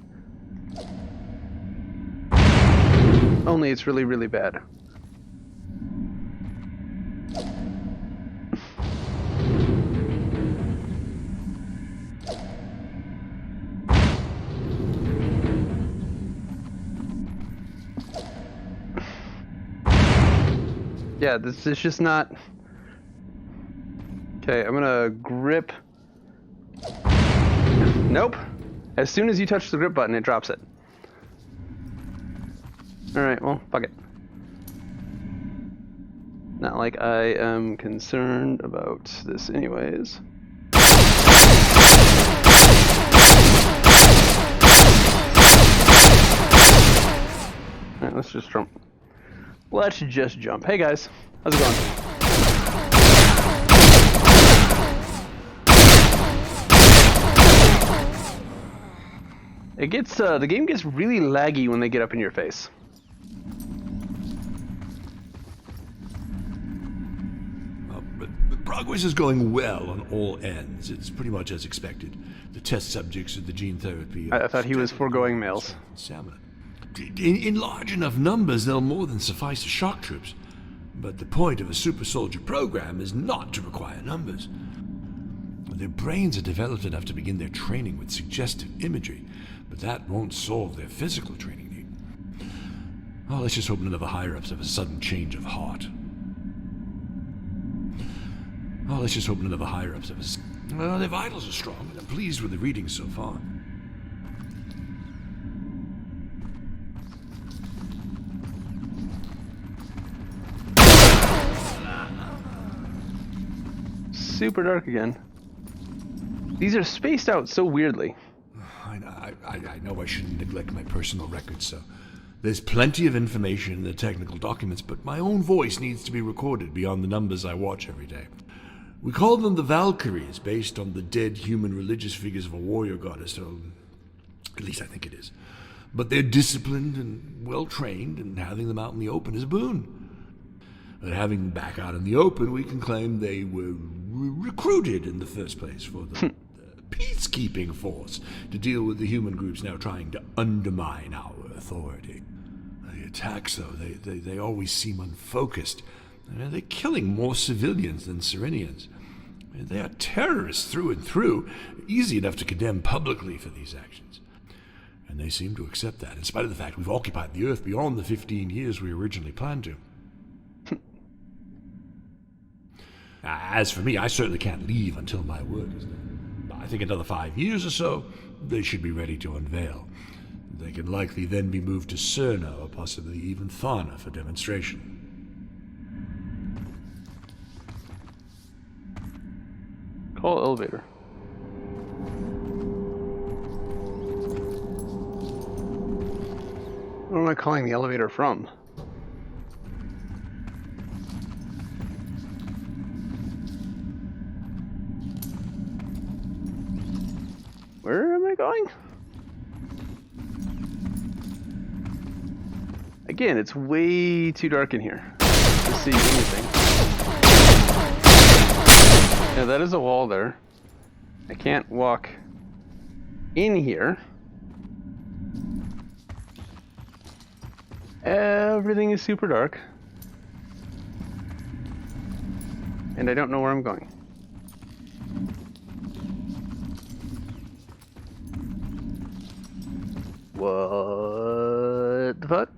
Only it's really, really bad. Yeah, this is just not... Okay, I'm gonna grip... Nope. As soon as you touch the grip button, it drops it. Alright, well, fuck it. Not like I am concerned about this anyways. Alright, let's just jump. Let's just jump. Hey guys, how's it going? It gets the game gets really laggy when they get up in your face. But progress is going well on all ends. It's pretty much as expected. The test subjects of the gene therapy. I thought he was foregoing males. Salmon. In large enough numbers, they'll more than suffice to shock troops. But the point of a super soldier program is not to require numbers. Their brains are developed enough to begin their training with suggestive imagery, but that won't solve their physical training need. Oh, let's just hope none of the higher-ups have a sudden change of heart. Oh, let's just hope none of the higher-ups have a... Well, their vitals are strong, and I'm pleased with the readings so far. Super dark again. These are spaced out so weirdly. I know I shouldn't neglect my personal records, so there's plenty of information in the technical documents, but my own voice needs to be recorded beyond the numbers I watch every day. We call them the Valkyries, based on the dead human religious figures of a warrior goddess, or at least I think it is. But they're disciplined and well-trained, and having them out in the open is a boon. But having them back out in the open, we can claim they were recruited in the first place for the peacekeeping force to deal with the human groups now trying to undermine our authority. The attacks, though, they always seem unfocused. They're killing more civilians than Cyrenians. They are terrorists through and through, easy enough to condemn publicly for these actions. And they seem to accept that, in spite of the fact we've occupied the Earth beyond the 15 years we originally planned to. As for me, I certainly can't leave until my work is done. I think another 5 years or so, they should be ready to unveil. They can likely then be moved to Cerna, or possibly even Thana, for demonstration. Call elevator. Where am I calling the elevator from? Where am I going? Again, it's way too dark in here to see anything. Yeah, that is a wall there. I can't walk in here. Everything is super dark. And I don't know where I'm going. What the fuck?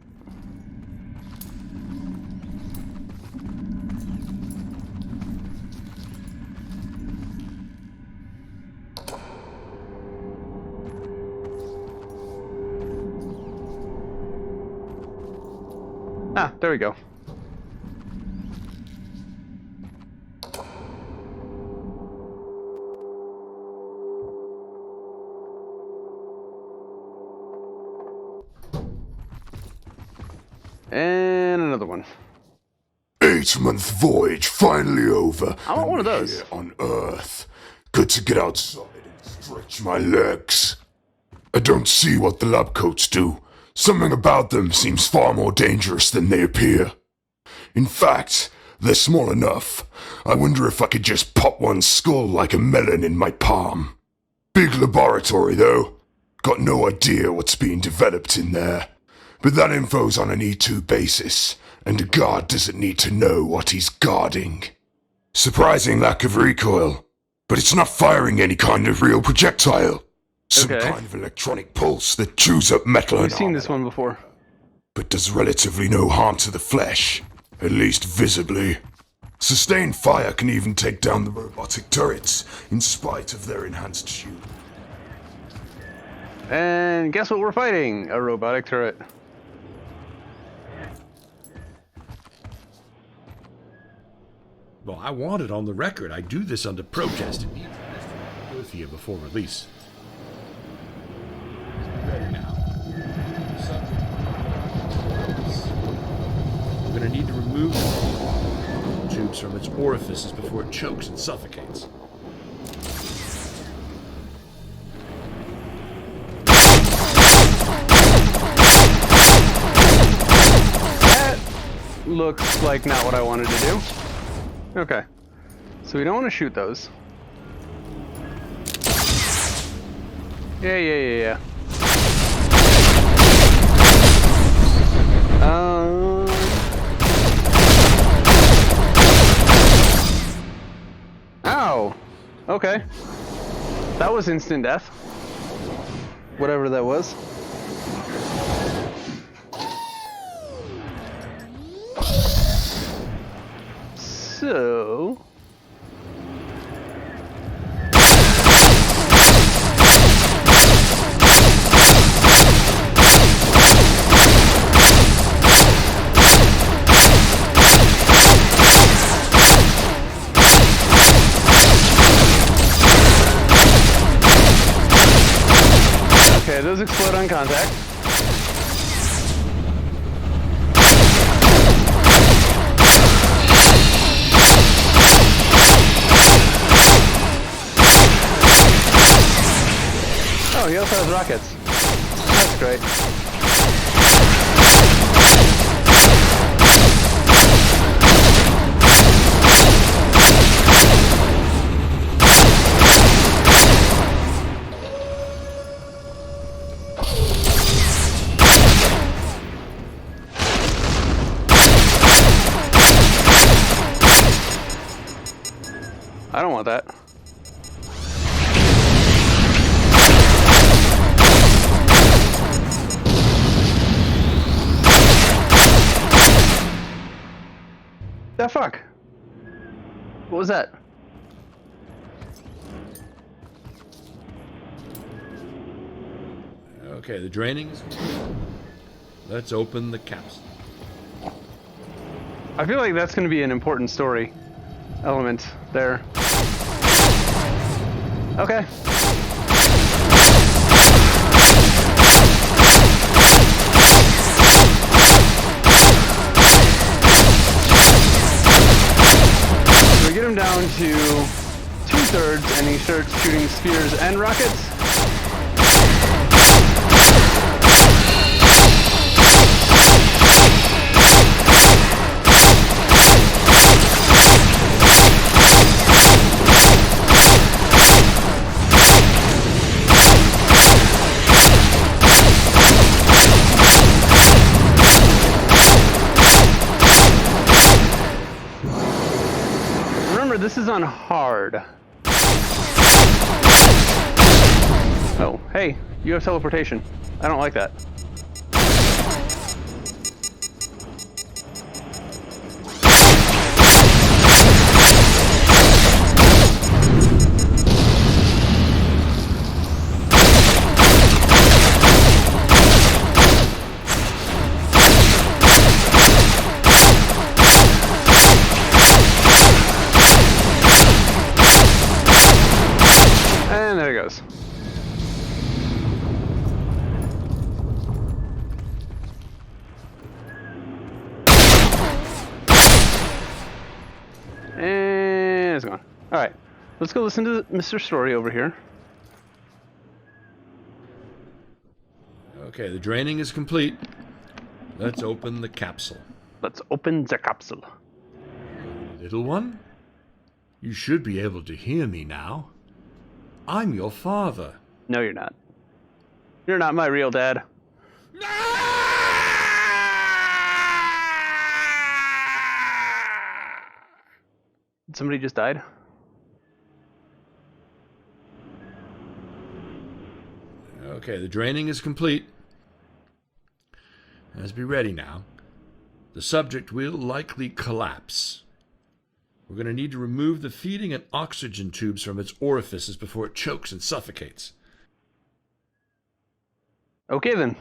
Ah, there we go. And another one. 8-month voyage finally over. I want one of those. Here on Earth. Good to get outside and stretch my legs. I don't see what the lab coats do. Something about them seems far more dangerous than they appear. In fact, they're small enough. I wonder if I could just pop one's skull like a melon in my palm. Big laboratory, though. Got no idea what's being developed in there. But that info's on an E2 basis, and a guard doesn't need to know what he's guarding. Surprising lack of recoil, but it's not firing any kind of real projectile. Some kind of electronic pulse that chews up metal and I've seen this one before. but does relatively no harm to the flesh, at least visibly. Sustained fire can even take down the robotic turrets, in spite of their enhanced shield. And guess what we're fighting? A robotic turret. Well, I want it on the record. I do this under protest. It needs to be Earth here before release. Ready now. We're going to need to remove the tubes from its orifices before it chokes and suffocates. That looks like not what I wanted to do. Okay. So we don't want to shoot those. Yeah. Ow! Okay. That was instant death. Whatever that was. So... Okay, those explode on contact. Oh, he also has rockets. That's great. want that. The fuck? What was that? Okay, the draining is complete. Let's open the capsule. I feel like that's going to be an important story element there. Okay. So we get him down to 2/3 and he starts shooting spears and rockets. This is on hard. Oh, hey, you have teleportation. I don't like that. And there it goes. And it's gone. Alright, let's go listen to Mr. Story over here. Okay, the draining is complete. Let's open the capsule. Let's open the capsule. Little one, you should be able to hear me now. I'm your father. No, you're not. You're not my real dad. Somebody just died? Okay, the draining is complete. Let's be ready now. The subject will likely collapse. We're going to need to remove the feeding and oxygen tubes from its orifices before it chokes and suffocates. Okay then.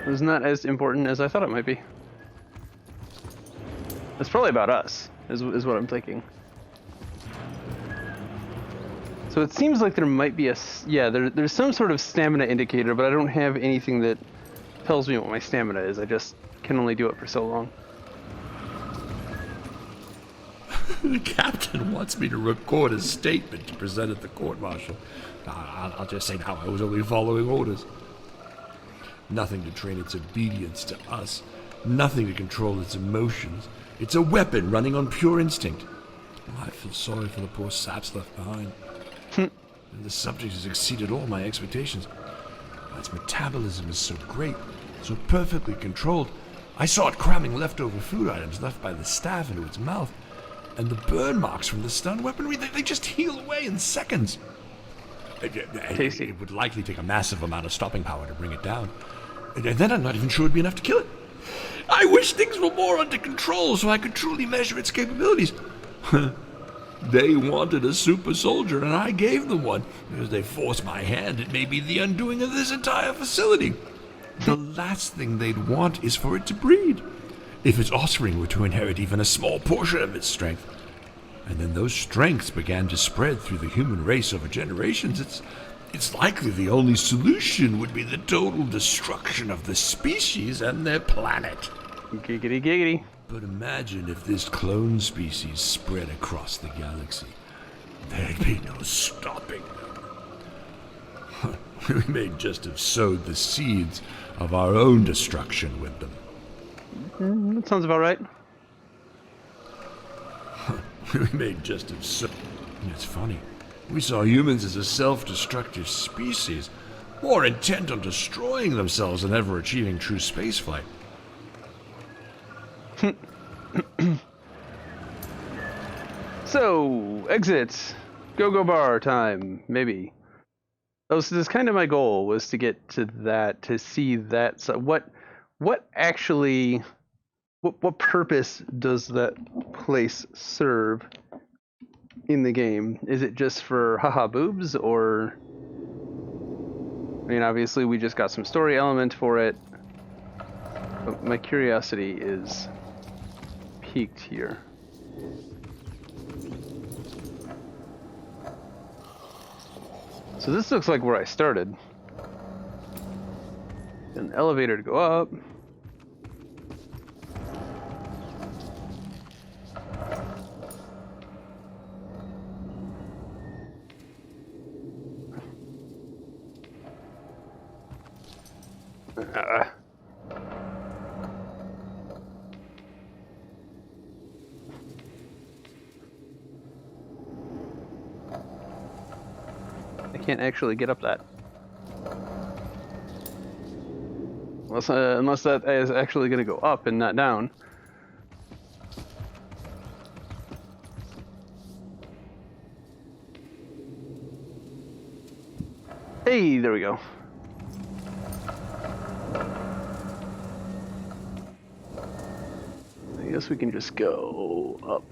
It was not as important as I thought it might be. It's probably about us, is what I'm thinking. So it seems like there might be there's some sort of stamina indicator, but I don't have anything that tells me what my stamina is. I just can only do it for so long. The captain wants me to record a statement to present at the court-martial. I'll just say now I was only following orders. Nothing to train its obedience to us. Nothing to control its emotions. It's a weapon running on pure instinct. Oh, I feel sorry for the poor saps left behind. The subject has exceeded all my expectations. Its metabolism is so great, so perfectly controlled. I saw it cramming leftover food items left by the staff into its mouth. And the burn marks from the stun weaponry, they just heal away in seconds. Tasty. It would likely take a massive amount of stopping power to bring it down. And then I'm not even sure it'd be enough to kill it. I wish things were more under control so I could truly measure its capabilities. They wanted a super soldier, and I gave them one. Because they forced my hand, it may be the undoing of this entire facility. The last thing they'd want is for it to breed. If its offspring were to inherit even a small portion of its strength. And then those strengths began to spread through the human race over generations, it's likely the only solution would be the total destruction of the species and their planet. Giggity giggity. But imagine if this clone species spread across the galaxy. There'd be no stopping them. We may just have sowed the seeds of our own destruction with them. That sounds about right. We may just have sowed... It's funny. We saw humans as a self-destructive species, more intent on destroying themselves than ever achieving true spaceflight. So, exit. Go-go bar time, maybe. Oh, so this kind of my goal was to get to that, to see that. So what actually, what purpose does that place serve in the game? Is it just for haha boobs, or? I mean, obviously we just got some story element for it, but my curiosity is piqued here. So this looks like where I started. An elevator to go up. I can't actually get up that. Unless that is actually going to go up and not down. Hey, there we go. I guess we can just go up.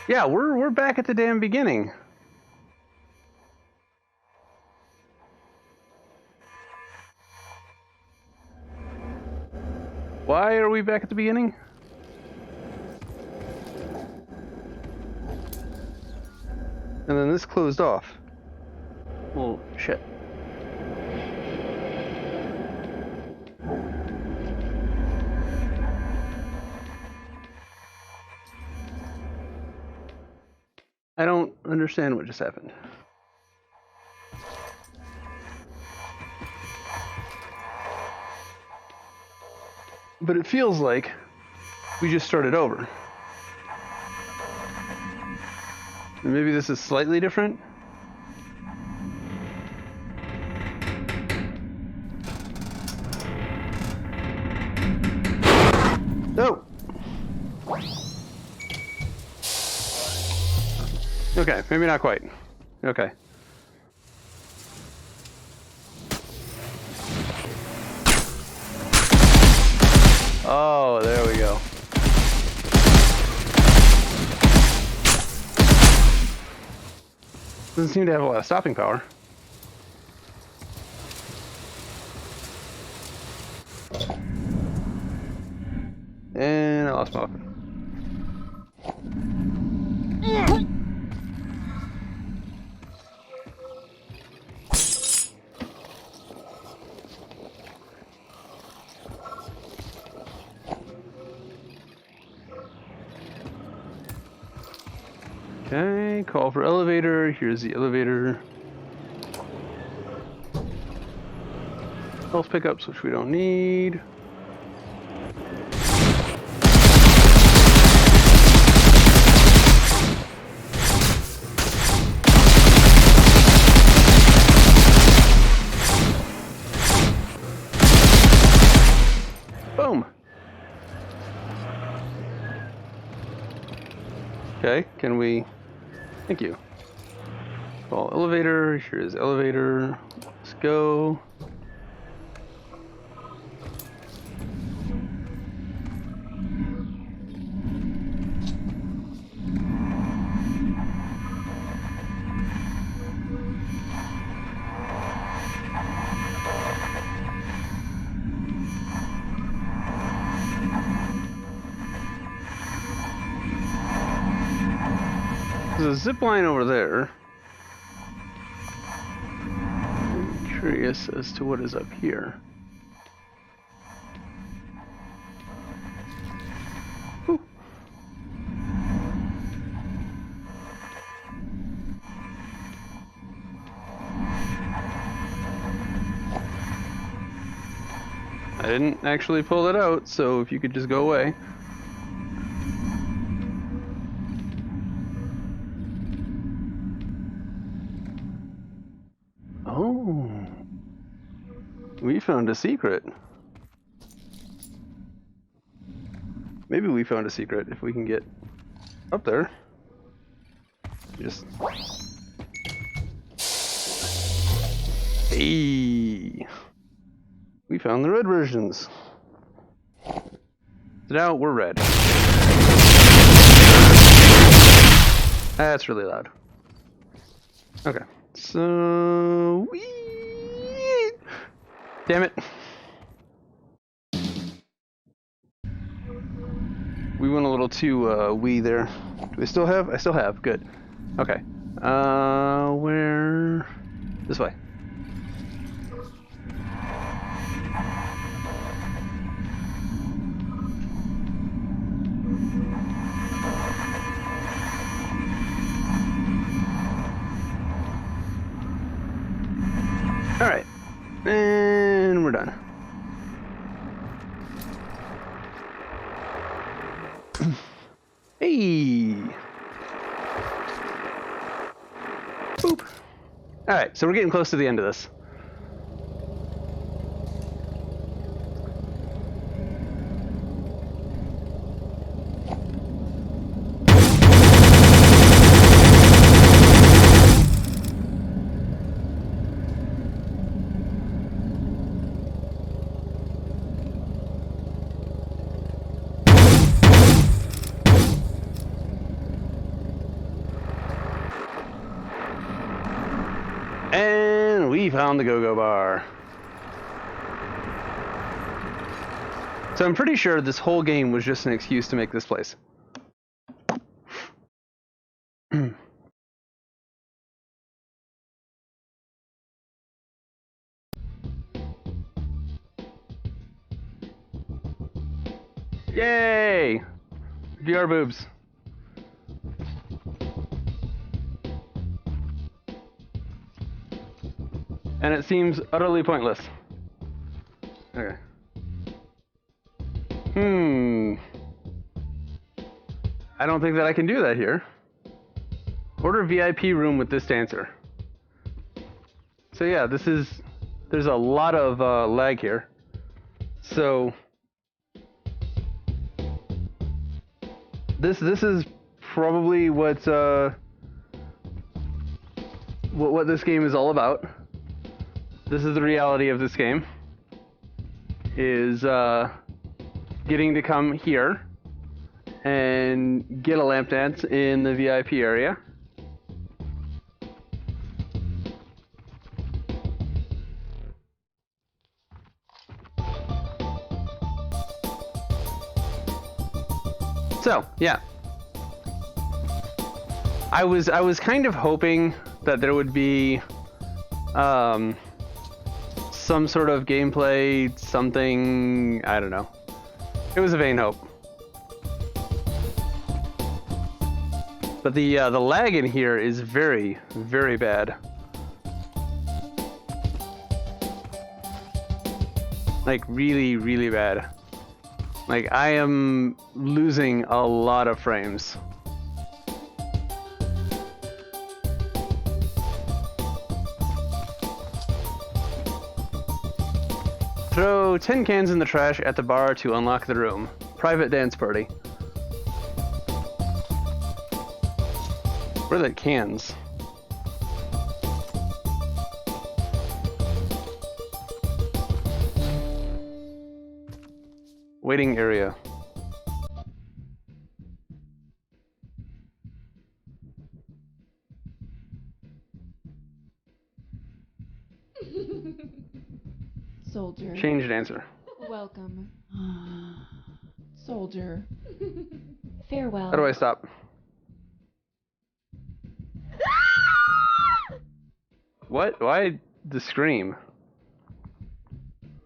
Yeah, we're back at the damn beginning. Why are we back at the beginning? And then this closed off. Well, shit. I don't understand what just happened. But it feels like we just started over. And maybe this is slightly different. Oh! Okay, maybe not quite. Okay. Oh, there we go. Doesn't seem to have a lot of stopping power. And I lost my weapon. Okay, call for elevator. Here's the elevator. Health pickups, which we don't need. Boom. Okay, can we... Thank you. Call elevator. Here's elevator. Let's go. There's a zip line over there. I'm curious as to what is up here. Whew. didn't actually pull it out, so if you could just go away. Oh. We found a secret. Maybe we found a secret if we can get up there. Just... Hey! We found the red versions. So now we're red. That's really loud. Okay. So... Damn it. We went a little too wee there. Do I still have? I still have. Good. Okay. Where? This way. All right. And we're done. Hey! Boop. Alright, so we're getting close to the end of this. And we found the go-go bar. So I'm pretty sure this whole game was just an excuse to make this place. Yay! VR boobs. And it seems utterly pointless. Okay. I don't think that I can do that here. Order VIP room with this dancer. So yeah, there's a lot of lag here. So this is probably what this game is all about. This is the reality of this game. Is getting to come here and get a lamp dance in the VIP area. So, yeah. I was kind of hoping that there would be some sort of gameplay, something, I don't know. It was a vain hope. But the lag in here is very, very bad. Like really, really bad. Like I am losing a lot of frames. Throw 10 cans in the trash at the bar to unlock the room. Private dance party. Where are the cans? Waiting area. Soldier. Changed answer. Welcome. Soldier. Farewell. How do I stop? What? Why the scream?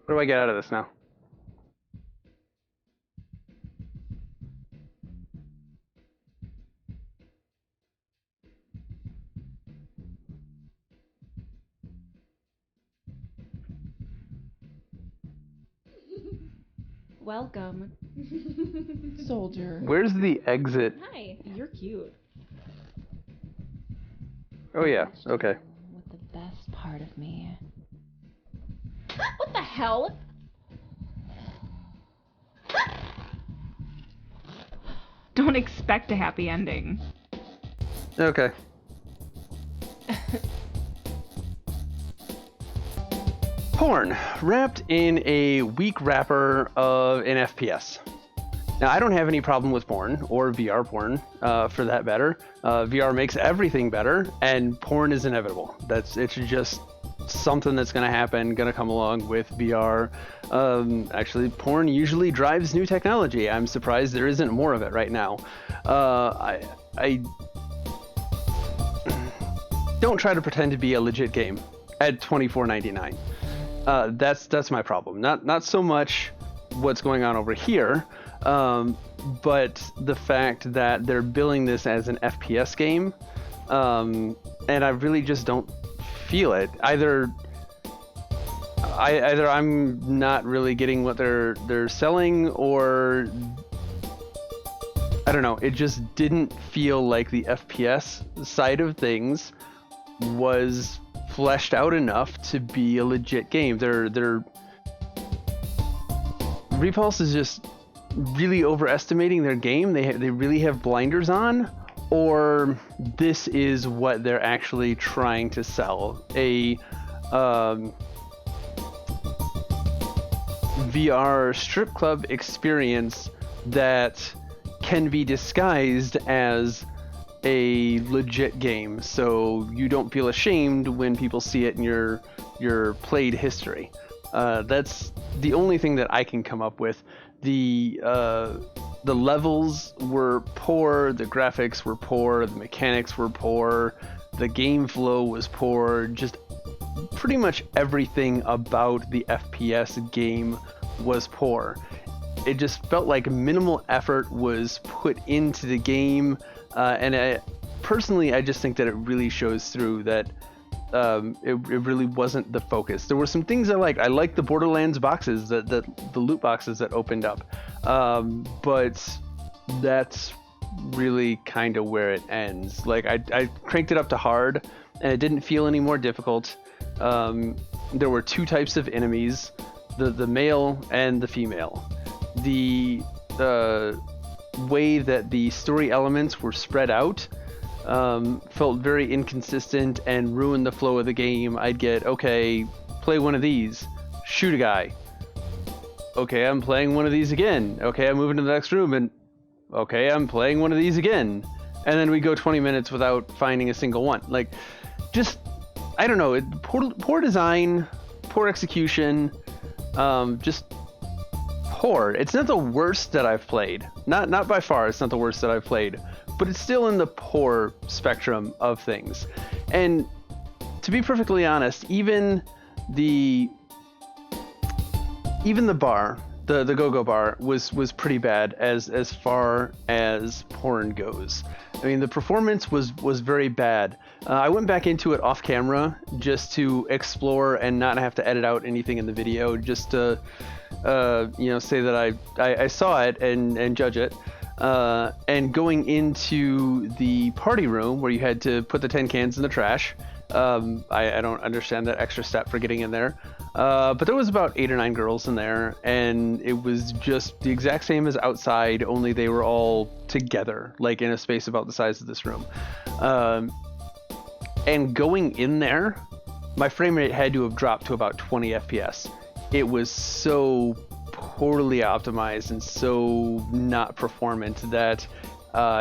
What do I get out of this now? Welcome, soldier. Where's the exit? Hi. You're cute. Oh yeah, okay. With the best part of me. What the hell? Don't expect a happy ending. Okay. Porn, wrapped in a weak wrapper of an FPS. Now, I don't have any problem with porn, or VR porn, for that matter. VR makes everything better, and porn is inevitable. It's just something that's going to happen, going to come along with VR. Actually, porn usually drives new technology. I'm surprised there isn't more of it right now. I don't try to pretend to be a legit game at $24.99. That's my problem. Not so much what's going on over here, but the fact that they're billing this as an FPS game, and I really just don't feel it. Either I'm not really getting what they're selling, or I don't know. It just didn't feel like the FPS side of things was fleshed out enough to be a legit game. Repulse is just really overestimating their game. They really have blinders on, or this is what they're actually trying to sell, a VR strip club experience that can be disguised as a legit game, so you don't feel ashamed when people see it in your played history. That's the only thing that I can come up with. The levels were poor, the graphics were poor, the mechanics were poor, the game flow was poor. Just pretty much everything about the FPS game was poor. It just felt like minimal effort was put into the game. And personally, I just think that it really shows through that it really wasn't the focus. There were some things I liked. I liked the Borderlands boxes, the loot boxes that opened up. But that's really kind of where it ends. Like, I cranked it up to hard, and it didn't feel any more difficult. There were two types of enemies, the male and the female. The way that the story elements were spread out felt very inconsistent and ruined the flow of the game. I'd get, okay, play one of these, shoot a guy. Okay, I'm playing one of these again. Okay, I'm moving to the next room, and okay, I'm playing one of these again. And then we go 20 minutes without finding a single one. Like, just, I don't know, poor design, poor execution, just poor. It's not the worst that I've played. Not by far, it's not the worst that I've played. But it's still in the poor spectrum of things. And to be perfectly honest, even the bar, the go-go bar, was pretty bad as far as porn goes. I mean, the performance was very bad. I went back into it off camera just to explore and not have to edit out anything in the video, just to say that I saw it and judge it. And going into the party room where you had to put the tin cans in the trash, I don't understand that extra step for getting in there. But there was about 8 or 9 girls in there, and it was just the exact same as outside, only they were all together, like in a space about the size of this room. And going in there, my frame rate had to have dropped to about 20 FPS. It was so poorly optimized and so not performant that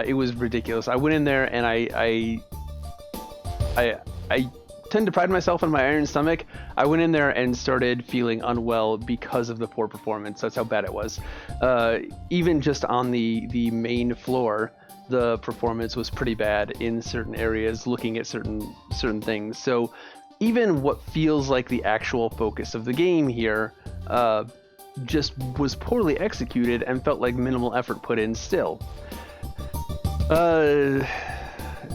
it was ridiculous. I went in there and I tend to pride myself on my iron stomach. I went in there and started feeling unwell because of the poor performance. That's how bad it was. Even just on the main floor, the performance was pretty bad in certain areas, looking at certain things. So even what feels like the actual focus of the game here just was poorly executed and felt like minimal effort put in still.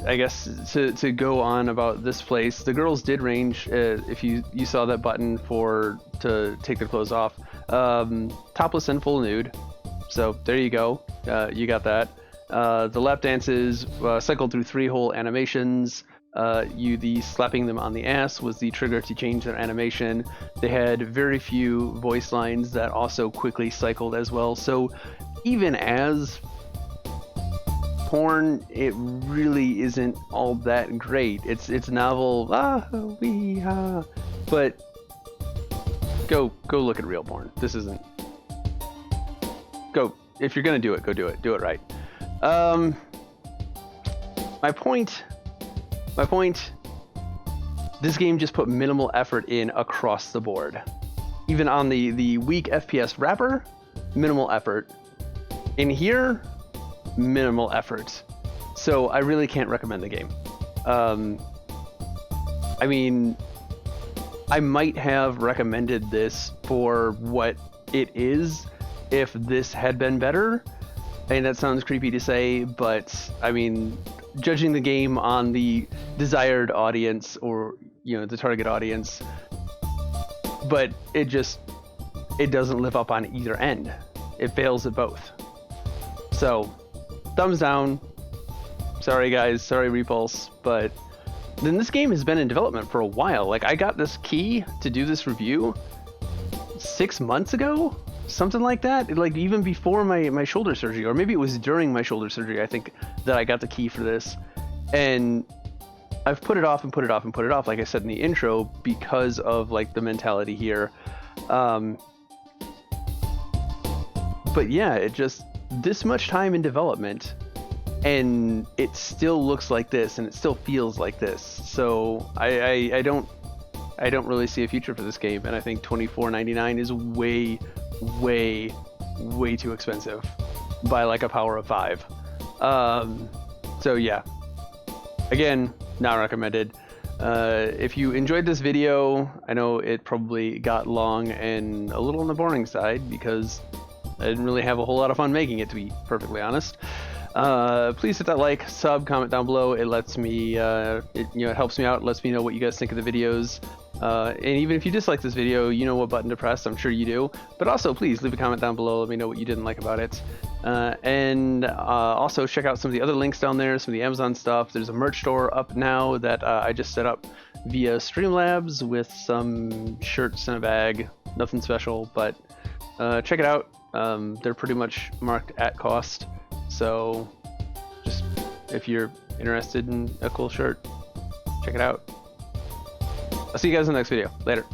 I guess to go on about this place, the girls did range. If you saw that button to take their clothes off, topless and full nude. So there you go. You got that. The lap dances cycled through 3 whole animations. The slapping them on the ass was the trigger to change their animation. They had very few voice lines that also quickly cycled as well. So even as porn, it really isn't all that great. It's novel, but go look at real porn. This isn't. Go, if you're gonna do it, go do it. Do it right. My point. This game just put minimal effort in across the board. Even on the weak FPS wrapper, minimal effort. In here, minimal effort. So I really can't recommend the game. I mean, I might have recommended this for what it is if this had been better. And that sounds creepy to say, but I mean, judging the game on the desired audience or, the target audience, but it doesn't live up on either end. It fails at both. So, thumbs down. Sorry guys, sorry Repulse, but then this game has been in development for a while. Like, I got this key to do this review 6 months ago? Something like that, like even before my shoulder surgery, or maybe it was during my shoulder surgery, I think, that I got the key for this. And I've put it off and put it off and put it off, like I said in the intro, because of like the mentality here. But yeah, it just, this much time in development and it still looks like this and it still feels like this. So I don't really see a future for this game, and I think $24.99 is way too expensive by like a power of 5. So yeah, again, not recommended. If you enjoyed this video, I know it probably got long and a little on the boring side because I didn't really have a whole lot of fun making it, to be perfectly honest. Please hit that like, sub, comment down below. It lets me, it helps me out, lets me know what you guys think of the videos. And even if you dislike this video, you know what button to press, I'm sure you do. But also, please leave a comment down below, let me know what you didn't like about it. And also check out some of the other links down there, some of the Amazon stuff. There's a merch store up now that I just set up via Streamlabs with some shirts in a bag. Nothing special, but check it out. They're pretty much marked at cost. So just if you're interested in a cool shirt, check it out. I'll see you guys in the next video. Later.